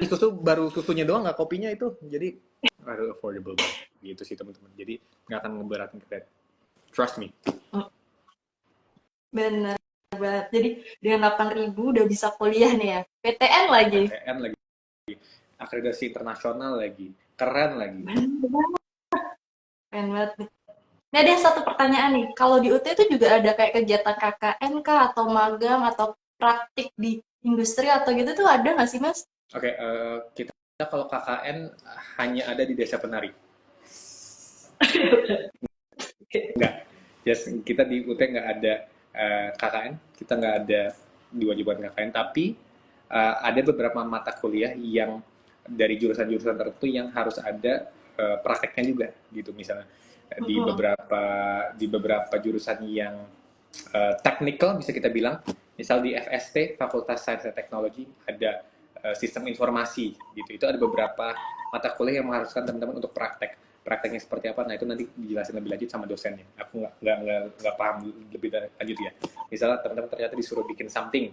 susu, baru susunya doang, nggak kopinya itu. Jadi affordable banget gitu sih teman-teman. Jadi nggak akan ngeberatin kita. Trust me. Benar banget. Jadi dengan 8.000 udah bisa kuliah nih ya. PTN lagi. PTN lagi. Akreditasi internasional lagi. Keren lagi. Keren banget. Nah, ada satu pertanyaan nih. Kalau di UT itu juga ada kayak kegiatan KKN kah, atau magang, atau praktik di industri atau gitu tuh ada nggak sih, Mas? Oke, kita kalau KKN hanya ada di Desa Penari. Enggak. Yes, kita di UT nggak ada KKN, kita nggak ada diwajibkan KKN, tapi ada beberapa mata kuliah yang dari jurusan-jurusan tertentu yang harus ada prakteknya juga, gitu. Misalnya di beberapa jurusan yang technical bisa kita bilang, misal di FST, Fakultas Sains dan Teknologi, ada sistem informasi, gitu. Itu ada beberapa mata kuliah yang mengharuskan teman-teman untuk prakteknya seperti apa. Nah, itu nanti dijelasin lebih lanjut sama dosennya. Aku nggak paham lebih lanjut ya. Misalnya teman-teman ternyata disuruh bikin something,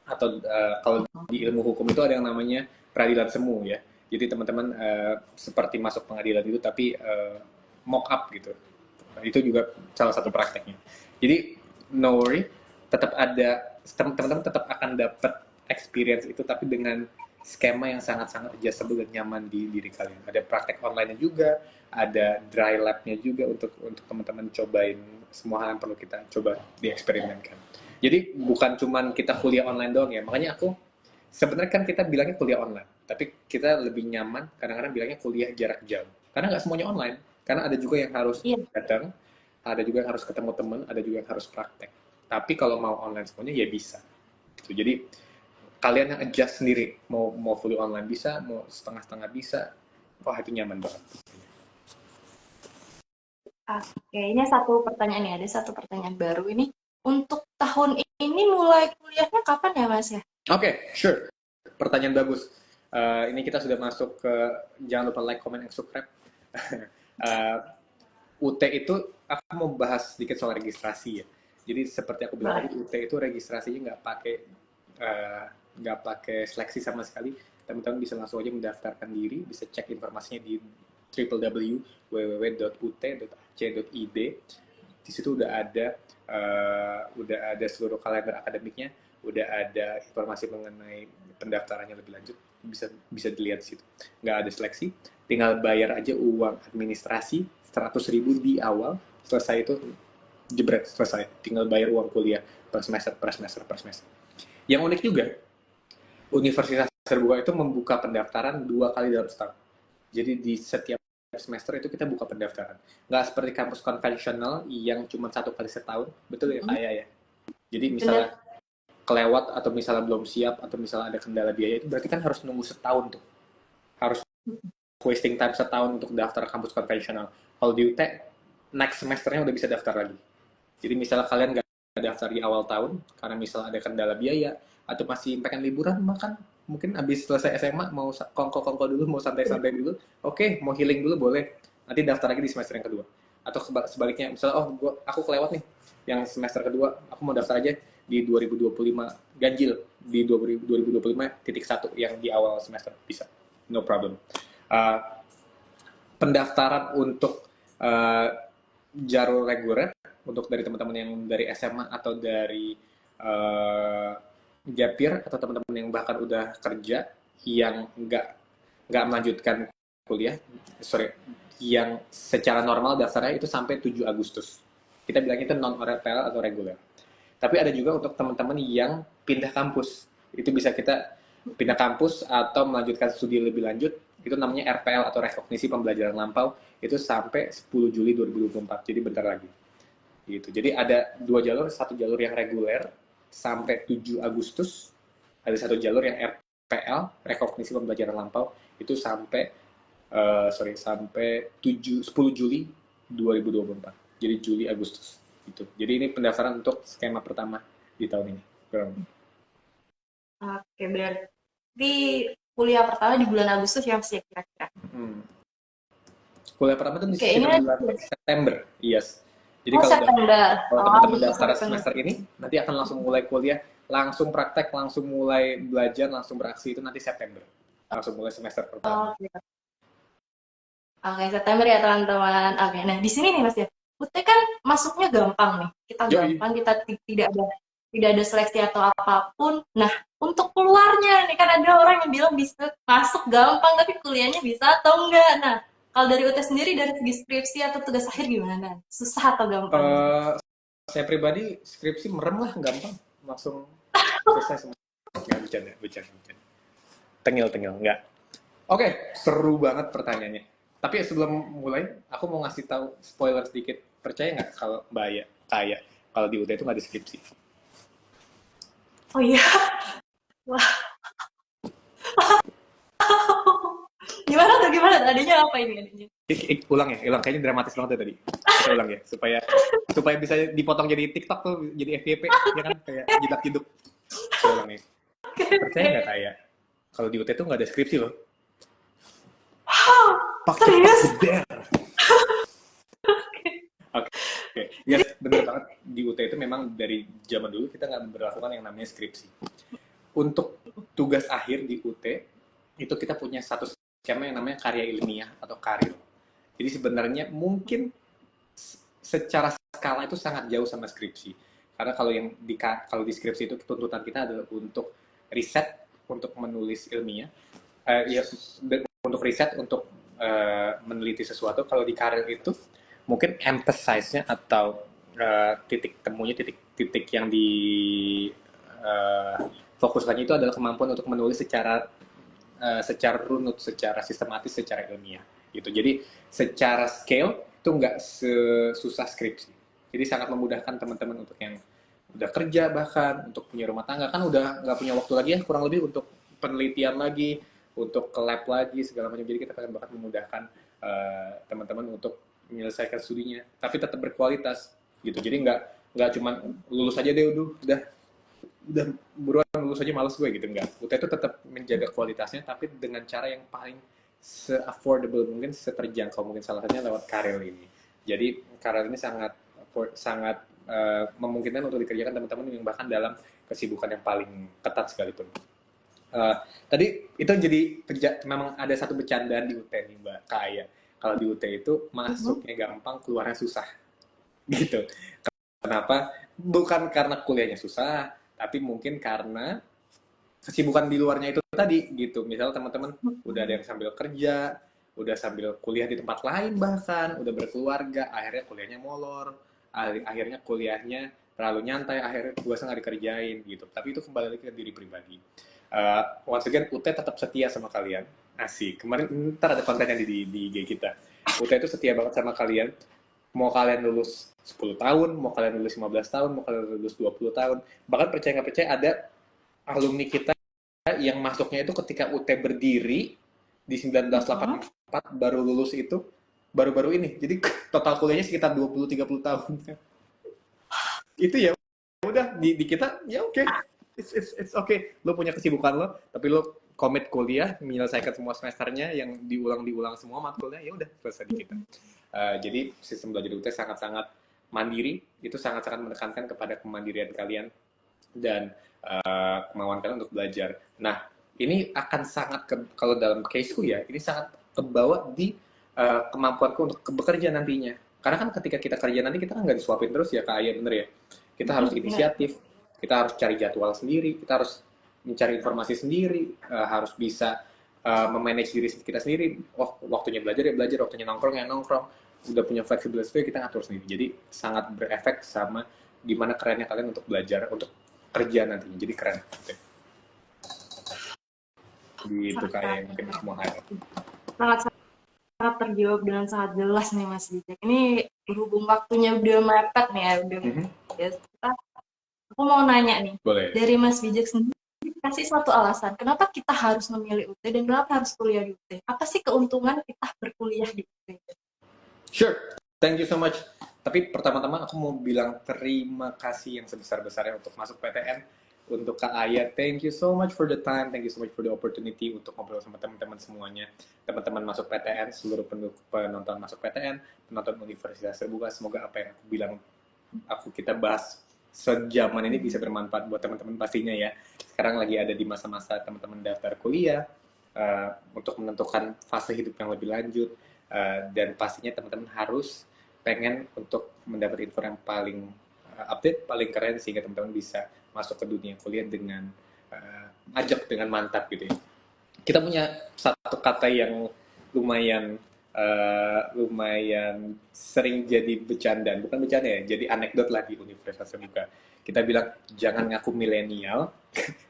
atau kalau di ilmu hukum itu ada yang namanya peradilan semu ya. Jadi teman-teman seperti masuk pengadilan itu, tapi mock up gitu. Itu juga salah satu prakteknya. Jadi no worry, tetap ada, teman-teman tetap akan dapat experience itu, tapi dengan skema yang sangat-sangat adjustable dan nyaman di diri kalian. Ada praktek online-nya juga, ada dry lab-nya juga untuk teman-teman cobain semua hal yang perlu kita coba dieksperimenkan. Jadi bukan cuman kita kuliah online doang ya. Makanya aku sebenarnya kan kita bilangnya kuliah online, tapi kita lebih nyaman kadang-kadang bilangnya kuliah jarak jauh. Karena nggak semuanya online. Karena ada juga yang harus datang, ada juga yang harus ketemu teman, ada juga yang harus praktek. Tapi kalau mau online semuanya ya bisa. Jadi kalian yang adjust sendiri, mau fully online bisa, mau setengah-setengah bisa. Wah, itu nyaman banget. Oke, ini satu pertanyaan nih. Ada satu pertanyaan baru ini. Untuk tahun ini mulai kuliahnya kapan ya, Mas ya? Oke, sure. Pertanyaan bagus. Ini kita sudah masuk ke, jangan lupa like, comment, and subscribe. UT itu, aku mau bahas sedikit soal registrasi ya. Jadi seperti aku bilang tadi, UT itu registrasinya nggak pakai seleksi sama sekali. Teman-teman bisa langsung aja mendaftarkan diri, bisa cek informasinya di www.ut.ac.id. Di situ udah ada seluruh kalender akademiknya, udah ada informasi mengenai pendaftarannya lebih lanjut, bisa dilihat di situ. Nggak ada seleksi, tinggal bayar aja uang administrasi 100.000 di awal, selesai itu jebret, selesai. Tinggal bayar uang kuliah per semester. Yang unik juga, Universitas Terbuka itu membuka pendaftaran 2 kali dalam setahun. Jadi di setiap semester itu kita buka pendaftaran. Nggak seperti kampus konvensional yang cuma 1 kali setahun, betul ya kayak ya. Jadi misalnya Bener. kelewat atau misalnya belum siap atau misalnya ada kendala biaya itu berarti kan harus nunggu setahun tuh. Harus wasting time setahun untuk daftar kampus konvensional. Kalau di UT next semesternya udah bisa daftar lagi. Jadi misalnya kalian nggak daftar di awal tahun karena misalnya ada kendala biaya atau masih pengen liburan makan mungkin habis selesai SMA mau kongko-kongko dulu mau santai-santai dulu oke, mau healing dulu boleh nanti daftar lagi di semester yang kedua atau sebaliknya misalnya aku kelewat nih yang semester kedua aku mau daftar aja di 2025 ganjil di 2025.1 yang di awal semester bisa no problem. Uh, Pendaftaran untuk uh, jalur reguler untuk dari teman-teman yang dari SMA atau dari gap year atau teman-teman yang bahkan udah kerja yang nggak melanjutkan kuliah, sorry, yang secara normal daftarnya itu sampai 7 Agustus. Kita bilangnya itu non-RPL atau reguler. Tapi ada juga untuk teman-teman yang pindah kampus. Itu bisa kita pindah kampus atau melanjutkan studi lebih lanjut. Itu namanya RPL atau rekognisi pembelajaran lampau. Itu sampai 10 Juli 2024. Jadi bentar lagi. Gitu. Jadi ada 2 jalur, satu jalur yang reguler sampai 7 Agustus, ada satu jalur yang RPL, rekognisi pembelajaran lampau, itu sampai sampai 10 Juli 2024. Jadi Juli Agustus gitu. Jadi ini pendaftaran untuk skema pertama di tahun ini. Oke, berarti kuliah pertama di bulan Agustus ya Mas ya kira-kira. Hmm. Kuliah pertama itu di Oke, ini sekitar bulan September, yes. Jadi oh kalau September. kalau Oh, teman-teman Agustus daftar September. semester ini, nanti akan langsung mulai kuliah, langsung praktek, langsung mulai belajar, langsung beraksi itu nanti September. Langsung mulai semester pertama. Oke. Oke, September ya teman-teman. Oke, nah di sini nih Mas ya. UT kan masuknya gampang nih. Kita Yoi. gampang, kita tidak ada seleksi atau apapun. Nah, untuk keluarnya nih kan ada orang yang bilang bisa masuk gampang tapi kuliahnya bisa atau enggak. Nah, kalau dari UT sendiri dari segi skripsi atau tugas akhir gimana? Susah atau gampang nih? Eh, saya pribadi skripsi merem lah, gampang. Langsung selesai semua. Nggak, bercanda. Tengil, nggak. Oke, seru banget pertanyaannya. Tapi sebelum mulai, aku mau ngasih tahu spoiler sedikit. Percaya nggak kalau Mbak Aya, kayak kalau di UT itu nggak ada skripsi? Oh iya, wah. Gimana tuh gimana? Adanya apa ini adanya? Ulang ya, ulang. Kayaknya dramatis banget ya tadi. Kita ulang ya, supaya bisa dipotong jadi TikTok tuh, jadi FYP, ya kan? Kayak jedak-jeduk. Kita ulang nih. Percaya nggak kayak kalau di UT itu nggak ada skripsi loh? Wow, Pak cepat serius? geder. Oke, yes, bener banget. Di UT itu memang dari zaman dulu kita nggak memperlakukan yang namanya skripsi. Untuk tugas akhir di UT, itu kita punya satu skema yang namanya karya ilmiah atau karyo. Jadi sebenarnya mungkin secara skala itu sangat jauh sama skripsi. Karena kalau di skripsi itu tuntutan kita adalah untuk riset, untuk menulis ilmiah, ya, untuk riset, untuk meneliti sesuatu. Kalau di karir itu mungkin emphasize-nya atau titik temunya, titik yang di fokuskannya itu adalah kemampuan untuk menulis secara runut, secara sistematis, secara ilmiah gitu. Jadi secara scale itu nggak sesusah skripsi. Jadi sangat memudahkan teman-teman untuk yang udah kerja, bahkan untuk punya rumah tangga kan udah nggak punya waktu lagi ya, kurang lebih untuk penelitian lagi, untuk ke lab lagi segala macam. Jadi kita akan bahkan memudahkan teman-teman untuk menyelesaikan studinya, tapi tetap berkualitas gitu. Jadi nggak cuma lulus aja deh, udah buruan lulus aja males gue gitu, enggak. UT itu tetap menjaga kualitasnya tapi dengan cara yang paling se-affordable mungkin, seterjangkau mungkin, salah satunya lewat karir ini. Jadi karir ini sangat sangat memungkinkan untuk dikerjakan teman-teman yang bahkan dalam kesibukan yang paling ketat sekalipun. Tadi itu jadi memang ada satu bercandaan di UT nih Mbak Kaya. Kalau di UT itu masuknya gampang, keluarnya susah gitu. Kenapa? Bukan karena kuliahnya susah, tapi mungkin karena kesibukan di luarnya itu tadi gitu. Misal teman-teman udah ada yang sambil kerja, udah sambil kuliah di tempat lain, bahkan udah berkeluarga, akhirnya kuliahnya molor, akhirnya kuliahnya terlalu nyantai, akhirnya tugasnya nggak dikerjain gitu. Tapi itu kembali lagi ke diri pribadi. Once again, UT tetap setia sama kalian. Asik. Kemarin ntar ada kontennya di IG kita. UT itu setia banget sama kalian. Mau kalian lulus 10 tahun, mau kalian lulus 15 tahun, mau kalian lulus 20 tahun. Bahkan percaya nggak percaya ada alumni kita yang masuknya itu ketika UT berdiri di 1984 baru lulus itu baru-baru ini. Jadi total kuliahnya sekitar 20-30 tahun. Itu ya udah di kita ya oke. It's okay. Lo punya kesibukan lo, tapi lo komit kuliah, menyelesaikan semua semesternya yang diulang semua matkulnya, ya udah selesai di kita. Jadi sistem belajar UT sangat-sangat mandiri, itu sangat-sangat menekankan kepada kemandirian kalian dan kemauan kalian untuk belajar. Nah, ini akan sangat kalau dalam caseku ya, ini sangat kebawa di kemampuanku untuk bekerja nantinya. Karena kan ketika kita kerja nanti kita kan nggak disuapin terus ya, Kak Aya, bener ya. Kita harus inisiatif, kita harus cari jadwal sendiri, kita harus mencari informasi sendiri, harus bisa memanage diri kita sendiri. Oh, waktunya belajar ya belajar, waktunya nongkrong ya nongkrong. Udah punya fleksibilitas itu kita ngatur sendiri. Jadi sangat berefek sama gimana kerennya kalian untuk belajar, untuk kerja nantinya. Jadi keren. Gitu kayak mungkin semua hal. Sangat terjawab dengan sangat jelas nih Mas Bijak. Ini berhubung waktunya udah mepet nih ya, udah aku mau nanya nih. Boleh. Dari Mas Bijak sendiri, kasih satu alasan kenapa kita harus memilih UT dan kenapa harus kuliah di UT. Apa sih keuntungan kita berkuliah di UT? Sure, thank you so much. Tapi pertama-tama aku mau bilang terima kasih yang sebesar-besarnya untuk masuk PTN. Untuk Kak Aya, thank you so much for the time, thank you so much for the opportunity untuk ngobrol sama teman-teman semuanya. Teman-teman masuk PTN, seluruh penonton masuk PTN, penonton Universitas Terbuka, semoga apa yang aku bilang, kita bahas sejaman ini bisa bermanfaat buat teman-teman pastinya ya. Sekarang lagi ada di masa-masa teman-teman daftar kuliah, untuk menentukan fase hidup yang lebih lanjut, dan pastinya teman-teman harus pengen untuk mendapat info yang paling update, paling keren sehingga teman-teman bisa masuk ke dunia kuliah dengan ajak dengan mantap gitu ya. Kita punya satu kata yang lumayan sering jadi bercandaan, bukan bercanda ya, jadi anekdot lah di Universitas Terbuka. Kita bilang jangan ngaku milenial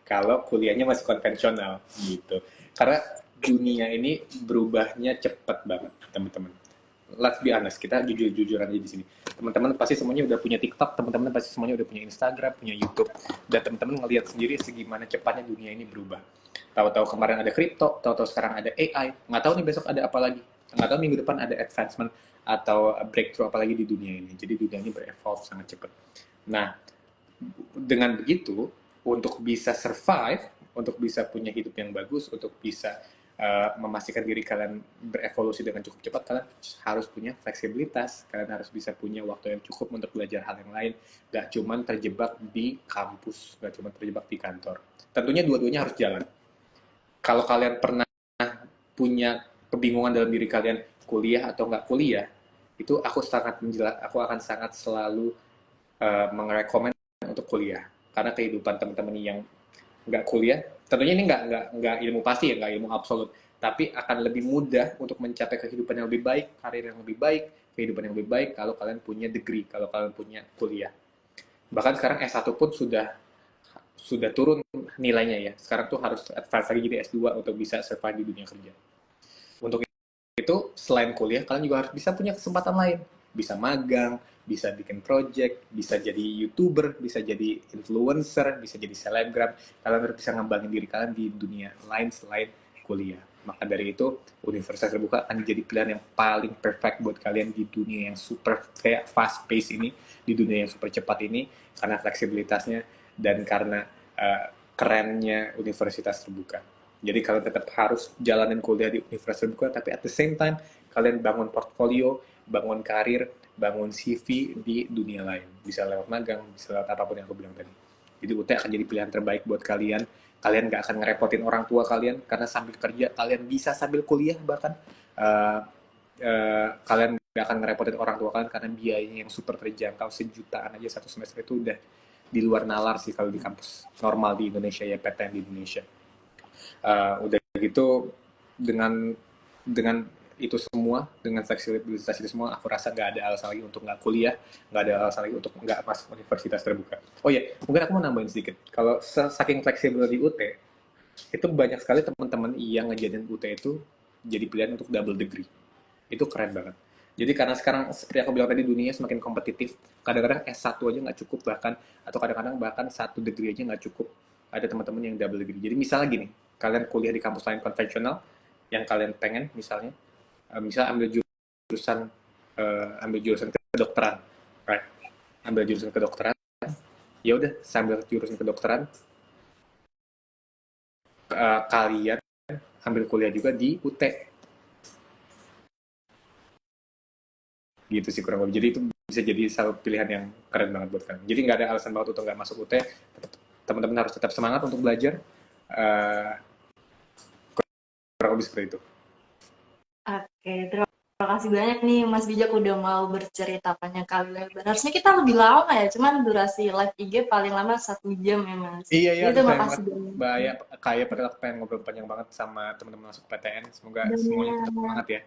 kalau kuliahnya masih konvensional gitu. Karena dunia ini berubahnya cepat banget, teman-teman. Let's be honest, kita jujur-jujuran aja di sini. Teman-teman pasti semuanya udah punya TikTok, teman-teman pasti semuanya udah punya Instagram, punya YouTube, dan teman-teman ngelihat sendiri segimana cepatnya dunia ini berubah. Tahu-tahu kemarin ada kripto, tahu-tahu sekarang ada AI, nggak tahu nih besok ada apa lagi, nggak tahu minggu depan ada advancement atau breakthrough apa lagi di dunia ini. Jadi dunia ini berevolve sangat cepat. Nah, dengan begitu, untuk bisa survive, untuk bisa punya hidup yang bagus, untuk bisa memastikan diri kalian berevolusi dengan cukup cepat, kalian harus punya fleksibilitas, kalian harus bisa punya waktu yang cukup untuk belajar hal yang lain, gak cuma terjebak di kampus, gak cuma terjebak di kantor. Tentunya dua-duanya harus jalan. Kalau kalian pernah punya kebingungan dalam diri kalian, kuliah atau nggak kuliah, itu aku akan sangat selalu merekomend untuk kuliah. Karena kehidupan teman-teman yang nggak kuliah, tentunya ini nggak ilmu pasti ya, nggak ilmu absolut, tapi akan lebih mudah untuk mencapai kehidupan yang lebih baik, karir yang lebih baik, kehidupan yang lebih baik kalau kalian punya degree, kalau kalian punya kuliah. Bahkan sekarang S1 pun sudah turun nilainya ya. Sekarang tuh harus advance lagi jadi S2 untuk bisa survive di dunia kerja. Untuk itu, selain kuliah, kalian juga harus bisa punya kesempatan lain. Bisa magang, bisa bikin project, bisa jadi YouTuber, bisa jadi influencer, bisa jadi selebgram. Kalian harus bisa ngembangin diri kalian di dunia lain selain kuliah. Maka dari itu, Universitas Terbuka akan jadi pilihan yang paling perfect buat kalian di dunia yang super kayak fast pace ini, di dunia yang super cepat ini, karena fleksibilitasnya dan karena kerennya Universitas Terbuka. Jadi kalian tetap harus jalanin kuliah di Universitas Terbuka, tapi at the same time, kalian bangun portfolio, bangun karir, bangun CV di dunia lain. Bisa lewat magang, bisa lewat apapun yang aku bilang tadi. Jadi UT akan jadi pilihan terbaik buat kalian. Kalian gak akan ngerepotin orang tua kalian, karena sambil kerja, kalian bisa sambil kuliah bahkan. Kalian gak akan ngerepotin orang tua kalian, karena biayanya yang super terjangkau, sejutaan aja satu semester itu udah di luar nalar sih kalau di kampus normal di Indonesia ya, PTN di Indonesia. Udah gitu dengan itu semua, dengan fleksibilitas itu semua, aku rasa nggak ada alasan lagi untuk nggak kuliah, nggak ada alasan lagi untuk nggak masuk universitas terbuka. Oh iya, mungkin aku mau nambahin sedikit. Kalau saking fleksibel di UT, itu banyak sekali teman-teman yang ngejadiin UT itu jadi pilihan untuk double degree. Itu keren banget. Jadi karena sekarang seperti aku bilang tadi, dunia semakin kompetitif, kadang-kadang S1 aja nggak cukup bahkan, atau kadang-kadang bahkan satu degree aja nggak cukup. Ada teman-teman yang double degree. Jadi misalnya gini, kalian kuliah di kampus lain konvensional, yang kalian pengen misalnya, misal ambil jurusan kedokteran, right? Ambil jurusan kedokteran, ya udah sambil jurusan kedokteran, kalian ambil kuliah juga di UT, gitu sih kurang lebih. Jadi itu bisa jadi salah pilihan yang keren banget buat kalian. Jadi nggak ada alasan banget untuk nggak masuk UT. Teman-teman harus tetap semangat untuk belajar. Uh, Kurang lebih seperti itu. Oke, terima kasih banyak nih Mas Bijak udah mau bercerita panjang kali lebar. Harusnya kita lebih lama ya, cuman durasi live IG paling lama 1 jam ya Mas. Iya ya, Jadi aduh terima sayang kasih banget. banyak. Bahaya, kayak padahal aku pengen ngobrol panjang banget sama teman-teman masuk PTN. Semoga semuanya tetap Benar. semangat ya.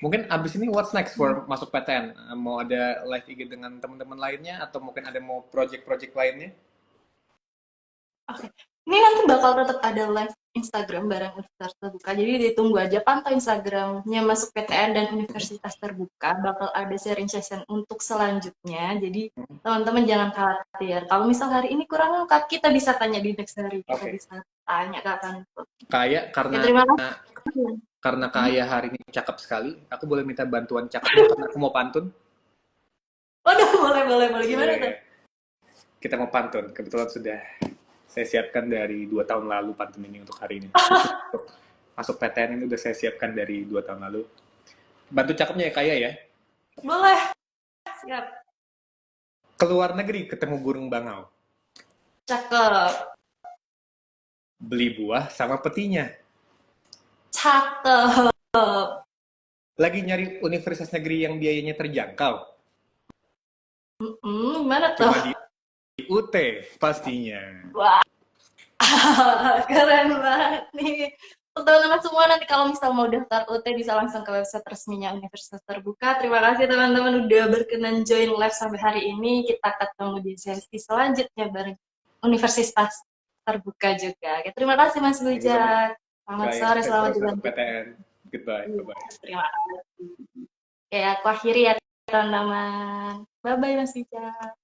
Mungkin abis ini what's next for masuk PTN? Mau ada live IG dengan teman-teman lainnya, atau mungkin ada mau project-project lainnya? Oke, ini nanti bakal tetap ada live Instagram bareng Universitas Terbuka. Jadi ditunggu aja pantau Instagramnya Masuk PTN dan Universitas Terbuka. Bakal ada sharing session untuk selanjutnya. Jadi teman-teman jangan khawatir. Kalau misal hari ini kurang lengkap, kita bisa tanya di next hari. Kita Oke. bisa tanya kapan pun. Kayak Oke, karena terima kasih. karena Hmm? Kaya hari ini cakep sekali, aku boleh minta bantuan cakepnya karena aku mau pantun. Waduh, boleh, boleh, boleh. Gimana tuh? Yeah. Kita mau pantun. Kebetulan sudah saya siapkan dari 2 tahun lalu pantun ini untuk hari ini. Untuk masuk PTN ini udah saya siapkan dari 2 tahun lalu. Bantu cakepnya ya Kaya ya. Boleh. Siap. Keluar negeri ketemu burung bangau. Cakep. Beli buah sama petinya. Cakep. Lagi nyari universitas negeri yang biayanya terjangkau. Gimana tuh? Cuma di UT pastinya. Wah. Keren banget nih. Untuk teman-teman semua nanti kalau misal mau daftar UT bisa langsung ke website resminya Universitas Terbuka. Terima kasih teman-teman udah berkenan join live sampai hari ini. Kita ketemu di sesi selanjutnya bareng Universitas Terbuka juga. Oke, terima kasih Mas Thank you so much. Bujak. Selamat Kaya sore, sukses selamat terus masuk dilanjutkan. PTN. Goodbye. Iya, Bye-bye. terima kasih. Oke, aku akhiri ya teman-teman. Bye-bye Mas Bujak.